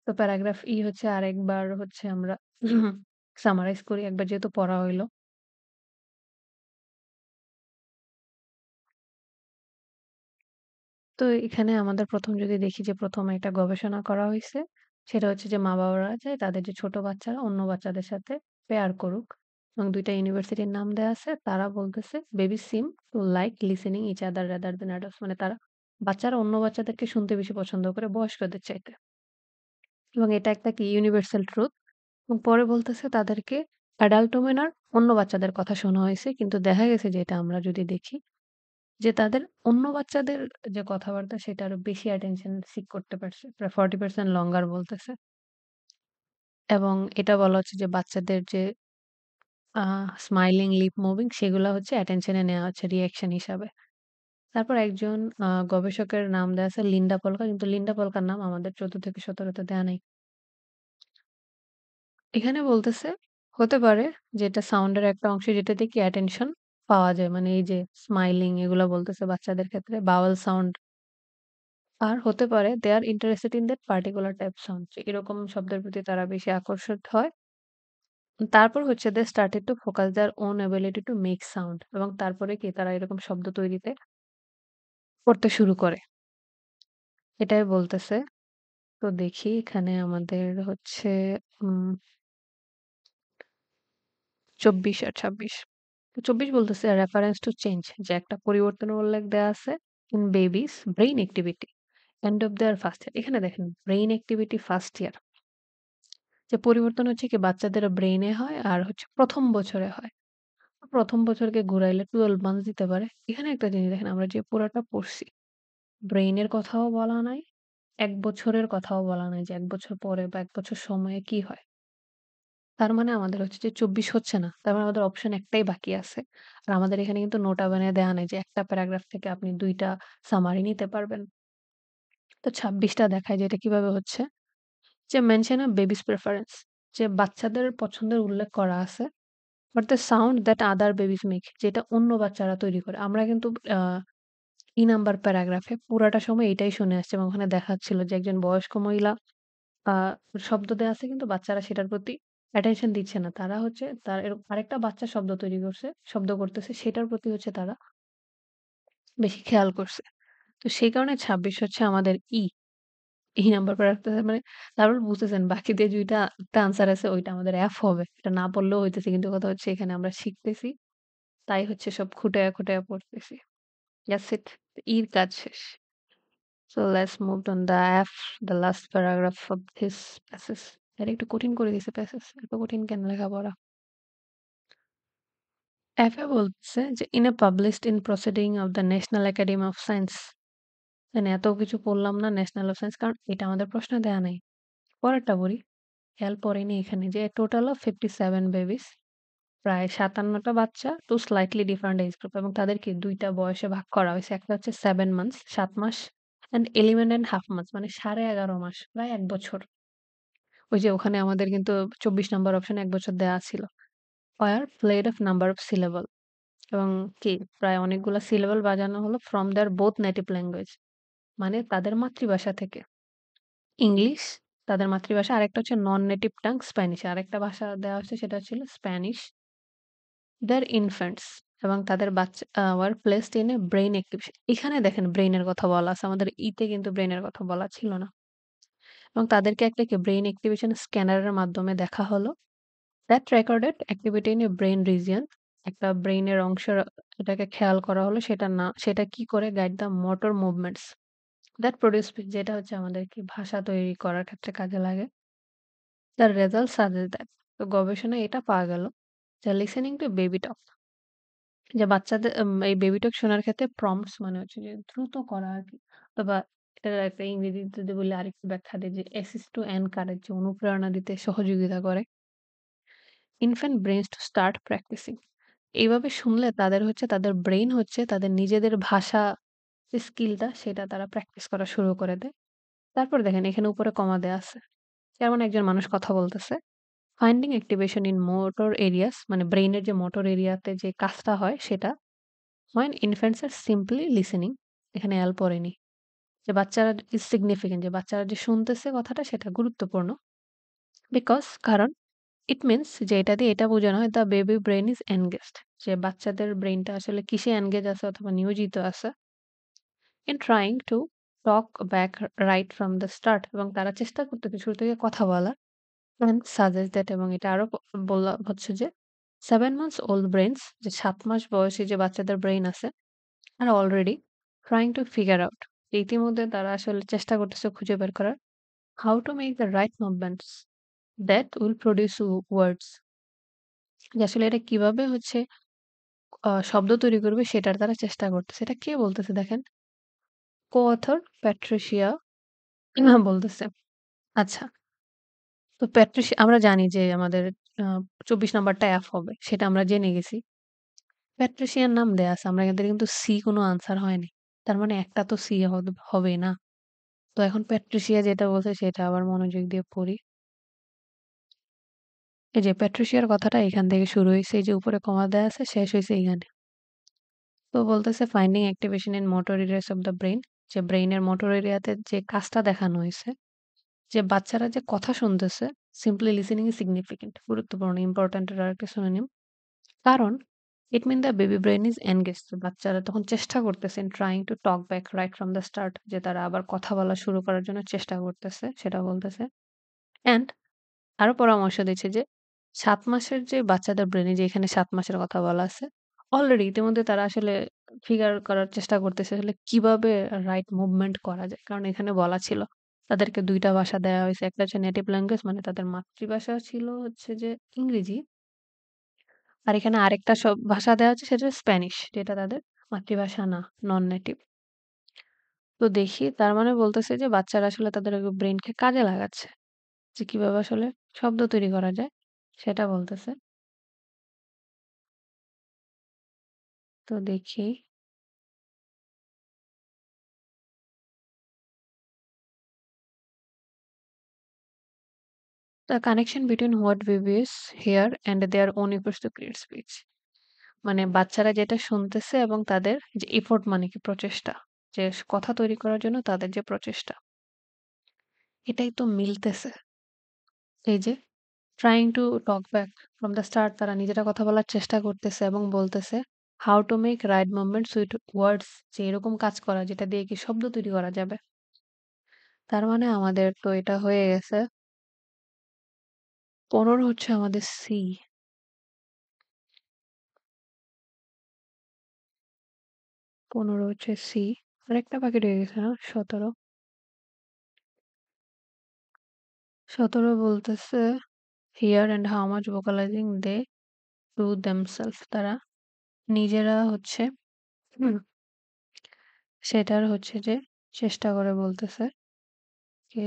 তো প্যারাগ্রাফ হচ্ছে আরেকবার হচ্ছে আমরা সামারাইজ করি একবার যেহেতু পড়া হইল। তো এখানে আমাদের ১ম যদি দেখি যে ১ম একটা গবেষণা করা হইছে। সেটা হচ্ছে যে মা-বাবারা যে তাদের যে ছোট বাচ্চারা অন্য বাচ্চাদের সাথে পেয়ার করুক এবং ২ টা ইউনিভার্সিটির নাম দেয়া আছে। তারা বলতেছে baby seem to like listening each other rather than adults মানে তারা বাচ্চারা অন্য বাচ্চাদেরকে শুনতে বেশি পছন্দ করে বয়স্কদের চাইতে। এবং এটা একটা কি ইউনিভার্সাল ট্রুথ এবং পরে বলতেছে তাদেরকে অ্যাডাল্ট ওমেন আর অন্য বাচ্চাদের কথা শোনা হইছে। কিন্তু দেখা গেছে যে এটা আমরা যদি দেখি যে তাদের অন্য বাচ্চাদের যে কথাবার্তা সেটা আরো বেশি অ্যাটেনশন সিক করতে পারছে। প্রায় 40% লঙ্গার বলতেছে। এবং এটা বলা হচ্ছে যে বাচ্চাদের যে আ স্মাইলিং, লিপ মুভিং সেগুলা হচ্ছে অ্যাটেনশন এ নেয়া হচ্ছে রিঅ্যাকশন হিসাবে। তারপর একজন গবেষকের নাম দেয়া আছে লিন্ডা পলকা। কিন্তু লিন্ডা পলকার নাম আমাদের ১৪ থেকে ১৭ তে দেয়া নাই। এখানে বলতেছে হতে পারে যে এটা সাউন্ডের একটা অংশ যেটা থেকে অ্যাটেনশন পাওয়া যায়। মানে এই যে স্মাইলিং এগুলা বলতেছে বাচ্চাদের ক্ষেত্রে বাওয়েল সাউন্ড আর হতে পারে they are interested in that particular type sound এরকম শব্দের প্রতি তারা বেশি আকর্ষিত হয়। তারপর হচ্ছে they started to focus their own ability to make sound এবং তারপরে কি তারা এরকম শব্দ তৈরিতে করতে শুরু করে। এটাই বলতেছে। তো দেখি এখানে আমাদের হচ্ছে উম ২৪ আর ২৬ তো ২৪ বলতেছে রেফারেন্স টু চেঞ্জ যে একটা পরিবর্তনের উল্লেখ দেয়া আছে in babies brain activity end of their first year. এখানে দেখেন ব্রেইন অ্যাক্টিভিটি ফার্স্ট ইয়ার যে পরিবর্তন হচ্ছে কি বাচ্চাদের ব্রেইনে হয় আর হচ্ছে ১ম বছরে হয়। ১ম বছরকে ঘুরাইলে 12 মান্থস দিতে পারে। এখানে একটা জিনিস দেখেন আমরা যে পুরাটা পড়ছি, ব্রেইনের কথাও বলা নাই, ১ বছরের কথাও বলা নাই যে ১ বছর পরে বা ১ বছর সময়ে কি হয়। তার মানে আমাদের হচ্ছে যে ২৪ হচ্ছে না। তার মানে আমাদের অপশন একটাই বাকি আছে। আর আমাদের এখানে কিন্তু নোটা বানায় দেয়া নাই যে একটা প্যারাগ্রাফ থেকে আপনি ২ টা সামারি নিতে পারবেন। তো ২৬ টা দেখায় যে এটা কিভাবে হচ্ছে। যে মেনশন a baby's preference যে বাচ্চাদের পছন্দের উল্লেখ করা আছে। But the sound that other babies make যেটা অন্য বাচ্চারা তৈরি করে। আমরা কিন্তু আ নাম্বার প্যারাগ্রাফে পুরাটা সময় এটাই শুনে আসছি এবং ওখানে দেখাচ্ছিল যে একজন বয়স্ক মহিলা আ শব্দ দেয়া আছে কিন্তু বাচ্চারা সেটার প্রতি অ্যাটেনশন দিচ্ছে না। তারা হচ্ছে তার আরেকটা বাচ্চা শব্দ তৈরি করছে, শব্দ করতেছে সেটার প্রতি হচ্ছে তারা বেশি খেয়াল করছে। তো সেই কারণে ২৬ হচ্ছে আমাদের নাম্বার প্যারাগ্রাফ মানে তারপর বুঝতেছেন বাকি যে ২ টা একটা আনসার আছে ওইটা আমাদের এফ হবে। এটা না পড়লেও হইতেছে। কিন্তু কথা হচ্ছে এখানে আমরা শিখতেছি। তাই হচ্ছে সব খুঁটায়া, খুঁটায়া পড়তেছি। That's it. ইর কাজ শেষ। So let's move on the F, the last paragraph of this passage. এটা একটু কঠিন করে দিছে প্যাসেজ। এত কঠিন কেন লেখাপড়া? F এ বলতেছে যে in a published in proceeding of the National Academy of Science মানে এত কিছু পড়লাম না ন্যাশনাল অফ সায়েন্স কারণ এটা আমাদের প্রশ্নে দেয়া নাই। পরেরটা পড়ি। খেয়াল পড়েনি এখানে যে টোটাল অফ 57 বেবিস প্রায় ৫৭ টা বাচ্চা two slightly different age group এবং তাদেরকে ২ টা বয়সে ভাগ করা হইছে। একটা হচ্ছে 7 মান্থস ৭ মাস অ্যান্ড 11 1/2 মান্থস মানে ১১.৫ মাস প্রায় ১ বছর। ওই যে ওখানে আমাদের কিন্তু ২৪ নাম্বার অপশনে ১ বছর দেয়া ছিল। Were played of number of syllable এবং কি প্রায় অনেকগুলা সিলেবল বাজানো হলো from their both native language মানে তাদের মাতৃভাষা থেকে। ইংলিশ তাদের মাতৃভাষা আরেকটা হচ্ছে নন নেটিভ টাং স্প্যানিশ। আরেকটা ভাষা দেওয়া হচ্ছে সেটা ছিল স্প্যানিশ। দেয়ার ইনফ্যান্টস এবং তাদের বাচ্চা were placed in a brain activation. এখানে দেখেন ব্রেইনের কথা বলা আছে। আমাদের তে কিন্তু ব্রেইনের কথা বলা ছিল না। এবং তাদেরকে একটা কি ব্রেইন অ্যাক্টিভেশন স্ক্যানারের মাধ্যমে দেখা হলো। That recorded activity in a brain region একটা ব্রেইনের অংশের এটাকে খেয়াল করা হলো সেটা না সেটা কি করে guide the motor movements that produce speech যেটা হচ্ছে আমাদের কি ভাষা তৈরি করার ক্ষেত্রে কাজে লাগে। দ্য রেজাল্ট সাজেস্ট দ্যাট তো গবেষণায় এটা পাওয়া গেল যে লিসেনিং টু বেবি টক যে বাচ্চাদের এই বেবি টক শোনার ক্ষেত্রে প্রম্পটস মানে হচ্ছে যে দ্রুত করা আরকি। অথবা এটার একটা ইংরেজিতে যদি বলি আরেকটু ব্যাখ্যা দেই যে অ্যাসিস্ট টু এনকারেজ যে অনুপ্রেরণা দিতে সহযোগিতা করে। Infant brains to start practising এইভাবে শুনলে তাদের হচ্ছে তাদের ব্রেইন হচ্ছে তাদের নিজেদের ভাষা যে স্কিলটা সেটা তারা প্র্যাকটিস করা শুরু করে দেয়। তারপর দেখেন এখানে উপরে কমা দেয়া আছে। যেমন একজন মানুষ কথা বলতেছে। Finding activation in motor areas মানে ব্রেইনের যে মোটর এরিয়াতে যে কাজটা হয় সেটা when infants are simply listening এখানে এল পড়েনি। যে বাচ্চারা is significant যে বাচ্চারা যে শুনতেছে কথাটা সেটা গুরুত্বপূর্ণ। কারণ ইট মিনস যে এটা দিয়ে এটা বোঝানো হয় the baby brain is engaged যে বাচ্চাদের ব্রেইনটা আসলে কিসে এনগেজ আছে অথবা নিয়োজিত আছে in trying to talk back right from the start এবং তারা চেষ্টা করতেছে শুরু থেকে কথা বলার অ্যান্ড সাজেস্ট দ্যাট এবং এটা আরো বলা হচ্ছে যে 7 months old brains যে 7 মাস বয়সী যে বাচ্চাদের ব্রেইন আছে আর already trying to figure out ইতিমধ্যে তারা আসলে চেষ্টা করতেছে খুঁজে বের করার how to make the right movements that will produce words যে আসলে এটা কিভাবে হচ্ছে শব্দ তৈরি করবে সেটার তারা চেষ্টা করতেছে। এটা কে বলতেছে দেখেন? co-author প্যাট্রিসিয়া বলতেছে। আচ্ছা, তো আমরা জানি যে আমাদের আ ২৪ নাম্বারটা F হবে। সেটা আমরা জেনে গেছি। প্যাট্রিসিয়ার নাম দেয়া আছে। আমরা এখান থেকে কিন্তু সি কোনো আনসার হয়নি। তার মানে একটা তো সি হবে না। তো এখন প্যাট্রিসিয়া যেটা বলছে সেটা আবার মনোযোগ দিয়ে পড়ি। এই যে প্যাট্রিসিয়ার কথাটা এখান থেকে শুরু হইছে। এই যে উপরে কমা দেয়া আছে শেষ হইছে এইখানে। তো বলতেছে finding activation in motor areas of the brain যে ব্রেইনের মোটর এরিয়াতে যে কাজটা দেখানো হইছে, যে বাচ্চারা যে কথা শুনতেছে সিম্পলি লিসেনিং ইজ সিগনিফিক্যান্ট গুরুত্বপূর্ণ ইম্পোর্টেন্ট এর আরেকটা সিনোনিম। কারণ it mean the baby brain is engaged বাচ্চারা তখন চেষ্টা করতেছেন trying to talk back right from the start যে তারা আবার কথা বলা শুরু করার জন্য চেষ্টা করতেছে সেটা বলতেছে। অ্যান্ড আরো পরামর্শ দিচ্ছে যে ৭ মাসের যে বাচ্চাদের ব্রেইনে যে এখানে ৭ মাসের কথা বলা আছে, অলরেডি ইতিমধ্যে তারা আসলে ফিগার করার চেষ্টা করতেছে আসলে কিভাবে রাইট মুভমেন্ট করা যায়। কারণ এখানে বলা ছিল তাদেরকে ২ টা ভাষা দেয়া হইছে। একটা হচ্ছে নেটিভ ল্যাঙ্গুয়েজ মানে তাদের মাতৃভাষা ছিল হচ্ছে যে ইংরেজি। আর এখানে আরেকটা ভাষা দেয়া হচ্ছে সেটা স্প্যানিশ যেটা তাদের মাতৃভাষা না, নন নেটিভ। তো দেখি তার মানে বলতেছে যে বাচ্চারা আসলে তাদের ব্রেইনকে কাজে লাগাচ্ছে। যে কিভাবে আসলে শব্দ তৈরি করা যায় সেটা বলতেছে। তো দেখি the connection between what babies hear and their own efforts to create speech মানে বাচ্চারা যেটা শুনতেছে এবং তাদের যে এফোর্ট মানে কি প্রচেষ্টা যে কথা তৈরি করার জন্য তাদের যে প্রচেষ্টা এটাই তো মিলতেছে এই যে trying to talk back from the start তারা নিজেরা কথা বলার চেষ্টা করতেছে এবং বলতেছে how to make right movements with words যে এরকম কাজ করা যেটা দিয়ে কি শব্দ তৈরি করা যাবে তার মানে আমাদের তো এটা হয়ে গেছে ১৫ হচ্ছে আমাদের সি ১৫ হচ্ছে সি আরেকটা বাকি রয়ে গেছে না ১৭ ১৭ বলতেছে hear and how much vocalizing they do themself তারা নিজেরা হচ্ছে হুম, সেটার হচ্ছে যে চেষ্টা করে বলতেছে যে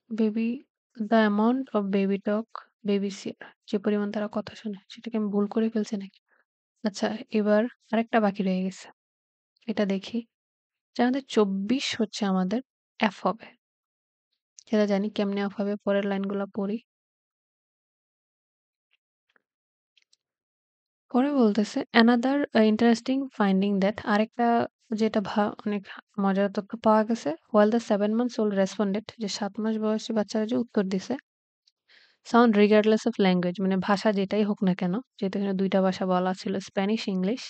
baby the amount of baby talk baby যে পরিমাণ তারা কথা শোনে সেটাকে আমি ভুল করে ফেলছি নাকি আচ্ছা এবার আরেকটা বাকি রয়ে গেছে এটা দেখি যে আমাদের ২৪ হচ্ছে আমাদের এফ হবে সেটা জানি কেমনে অফ হবে পরের লাইনগুলো পড়ি পরে বলতেছে অ্যানাদার ইন্টারেস্টিং ফাইন্ডিং দ্যাট আরেকটা যেটা অনেক মজার তথ্য পাওয়া গেছে while the 7 months old responded যে ৭ মাস বয়সী বাচ্চারা যে উত্তর দিছে সাউন্ড রিগার্ডলেস অফ ল্যাঙ্গুয়েজ মানে ভাষা যেটাই হোক না কেন যেহেতু এখানে ২ টা ভাষা বলা ছিল Spanish English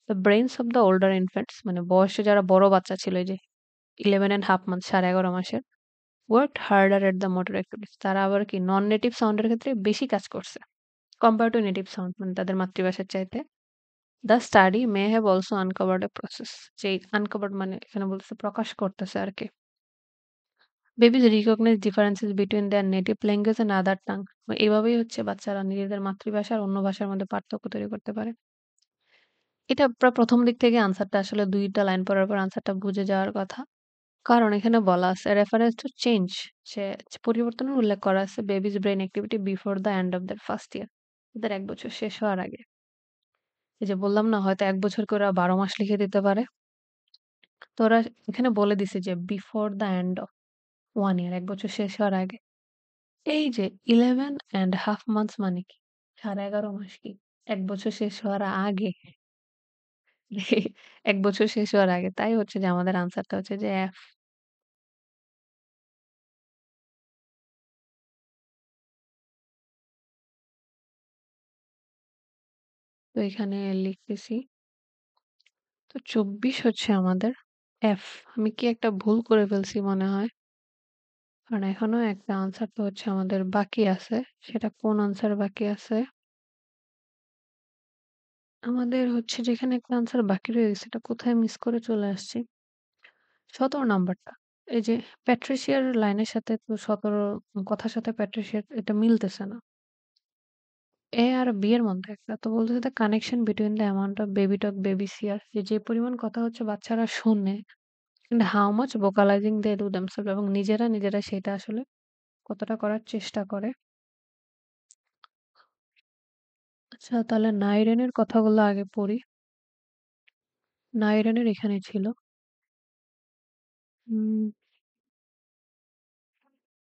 the brains of the older infants মানে বয়সে যারা বড় বাচ্চা ছিল এই যে 11.5 months 11.5 মাসের worked harder at the motor activities তারা আবার কি নন নেটিভ সাউন্ডের ক্ষেত্রে বেশি কাজ করছে কম্পেয়ার টু নেটিভ সাউন্ড মানে তাদের মাতৃভাষার চাইতে The study may have also uncovered a process যে uncovered মানে এখানে বলতেছে প্রকাশ করতেছে আরকি। Babies recognize differences between their native language and other tongue এভাবেই হচ্ছে বাচ্চারা নিজেদের মাতৃভাষা আর অন্য ভাষার মধ্যে পার্থক্য তৈরি করতে পারে। এটা প্রায় ১ম দিক থেকে আনসারটা আসলে ২ টা লাইন পড়ার পর আনসারটা বুঝে যাওয়ার কথা। কারণ এখানে বলা আছে রেফারেন্স টু চেঞ্জ সে পরিবর্তনের উল্লেখ করা আছে babies brain activity before the end of their first year. ওদের ১ বছর শেষ হওয়ার আগে। এই যে বললাম না হয়তো ১ বছর করে ওরা ১২ মাস লিখে দিতে পারে। তো ওরা এখানে বলে দিছে যে বিফোর দ্য এন্ড অফ 1 ইয়ার ১ বছর শেষ হওয়ার আগে। এই যে 11 অ্যান্ড হাফ মান্থস মানে কি? ১.৫ মাস কি? ১ বছর শেষ হওয়ার আগে। ১ বছর শেষ হওয়ার আগে। তাই হচ্ছে যে আমাদের আনসারটা হচ্ছে যে এফ। তো এখানে লিখতেছি। তো ২৪ হচ্ছে আমাদের এফ। আমি কি একটা ভুল করে ফেলছি মনে হয়। কারণ এখনো একটা আনসার তো হচ্ছে আমাদের বাকি আছে। সেটা কোন আনসার বাকি আছে? আমাদের হচ্ছে যেখানে একটা আনসার বাকি রয়ে গেছে এটা কোথায় মিস করে চলে আসছি? ১৭ নাম্বারটা। এই যে প্যাট্রিসিয়ার লাইনের সাথে তো ১৭ কথার সাথে প্যাট্রিসিয়ার এটা মিলতেছে না। এ আর বি এর মধ্যে একটা। তো বলতেছে the connection between the amount of baby talk, baby সিয়ার যে পরিমাণ কথা হচ্ছে বাচ্চারা শোনে and how much vocalizing they do themselves এবং নিজেরা সেটা আসলে কতটা করার চেষ্টা করে। আচ্ছা তাহলে নাইরেনের কথাগুলো আগে পড়ি। নাইরেনের এখানে ছিল। উম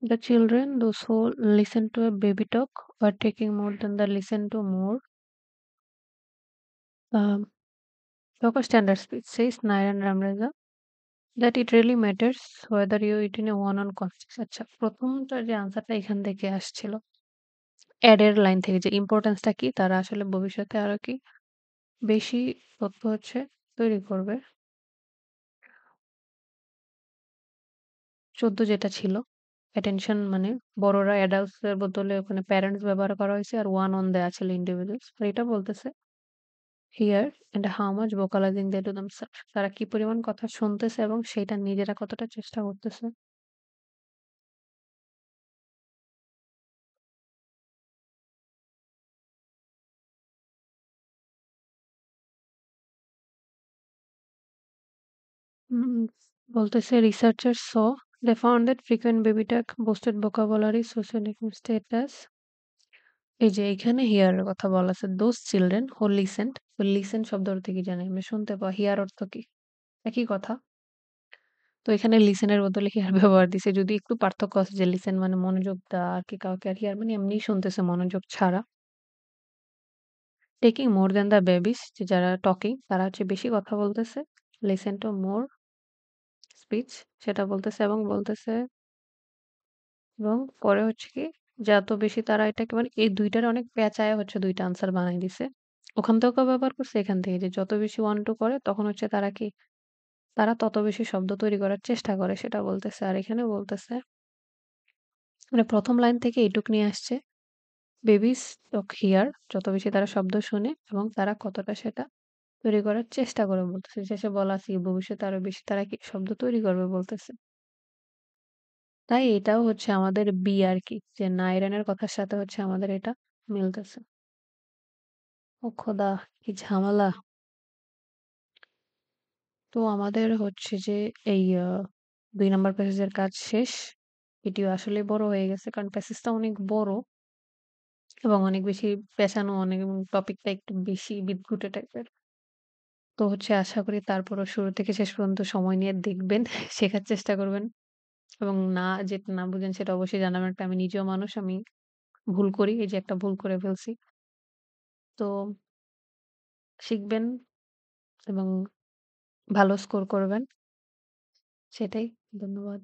The children, those who listen to a baby talk are taking more than the listen to more talk or standard speech, says Narayan Ramraja. That it really matters whether you it in a one on context. আচ্ছা প্রথমটার যে আনসারটা এখান থেকে আসছিল। অ্যাড এর লাইন থেকে যে ইম্পোর্টেন্সটা কি তারা আসলে ভবিষ্যতে আরো কি বেশি তথ্য হচ্ছে তৈরি করবে। ১৪ যেটা ছিল অ্যাটেনশন মানে বড়রা অ্যাডাল্টস এর বদলে ওখানে প্যারেন্টস ব্যবহার করা হয়েছে আর ওয়ান অন দেয়া ছিল ইন্ডিভিজুয়ালস। আর এটা বলতেছে hear and how much vocalizing they do themself তারা কি পরিমাণ কথা শুনতেছে এবং সেটা নিজেরা কতটা চেষ্টা করতেছে। উম বলতেছে researchers saw they found that frequent baby talk boosted vocabulary socioeconomic status. এই যে এখানে হিয়ার এর কথা বলা আছে দোজ চিলড্রেন হু লিসেন্ড। তো লিসেন শব্দ অর্থ কি জানি আমরা শুনতে পাই হিয়ার অর্থ কি একই কথা। তো এখানে লিসেন এর বদলে হিয়ার ব্যবহার দিছে যদি একটু পার্থক্য আছে যে লিসেন মানে মনোযোগ দেওয়া আর কি কাউকে আর হিয়ার মানে এমনিই শুনতেছে মনোযোগ ছাড়া। Taking more than the babies যে যারা টকিং তারা হচ্ছে বেশি কথা বলতেছে। লিসেন টু মোর স্পিচ সেটা বলতেছে এবং বলতেছে এবং পরে হচ্ছে কি যত বেশি তারা এটাকে মানে এই ২ টার অনেক পেঁচায় হচ্ছে ২ টা আনসার বানায় দিছে। ওখান থেকেও ব্যবহার করছে এখান থেকে যে যত বেশি 1, 2 করে তখন হচ্ছে তারা কি তারা তত বেশি শব্দ তৈরি করার চেষ্টা করে সেটা বলতেছে। আর এখানে বলতেছে মানে ১ম লাইন থেকে এইটুক নিয়ে আসছে। বেবিস টক হিয়ার যত বেশি তারা শব্দ শোনে এবং তারা কতটা সেটা তৈরি করার চেষ্টা করে বলতেছে। শেষে বলা আছে কি ভবিষ্যতে আরো বেশি তারা কি শব্দ তৈরি করবে বলতেছে। তাই এটাও হচ্ছে আমাদের বি আরকি। যে নাইরানের কথার সাথে হচ্ছে আমাদের এটা মিলতেছে। ও খোদা! কি ঝামেলা! তো আমাদের হচ্ছে যে এই ২ নাম্বার প্যাসেজের কাজ শেষ। এটিও আসলেই বড় হয়ে গেছে। কারণ প্যাসেজটা অনেক বড় এবং অনেক বেশি পেঁচানো অনেক এবং টপিকটা একটু বেশি বিদঘুটে টাইপের। তো হচ্ছে আশা করি তারপরও শুরু থেকে শেষ পর্যন্ত সময় নিয়ে দেখবেন, শেখার চেষ্টা করবেন এবং যেটা না বুঝেন সেটা অবশ্যই জানাবেন। একটা আমি নিজেও মানুষ, আমি ভুল করি। এই যে একটা ভুল করে ফেলছি। তো শিখবেন এবং ভালো স্কোর করবেন। সেটাই। ধন্যবাদ।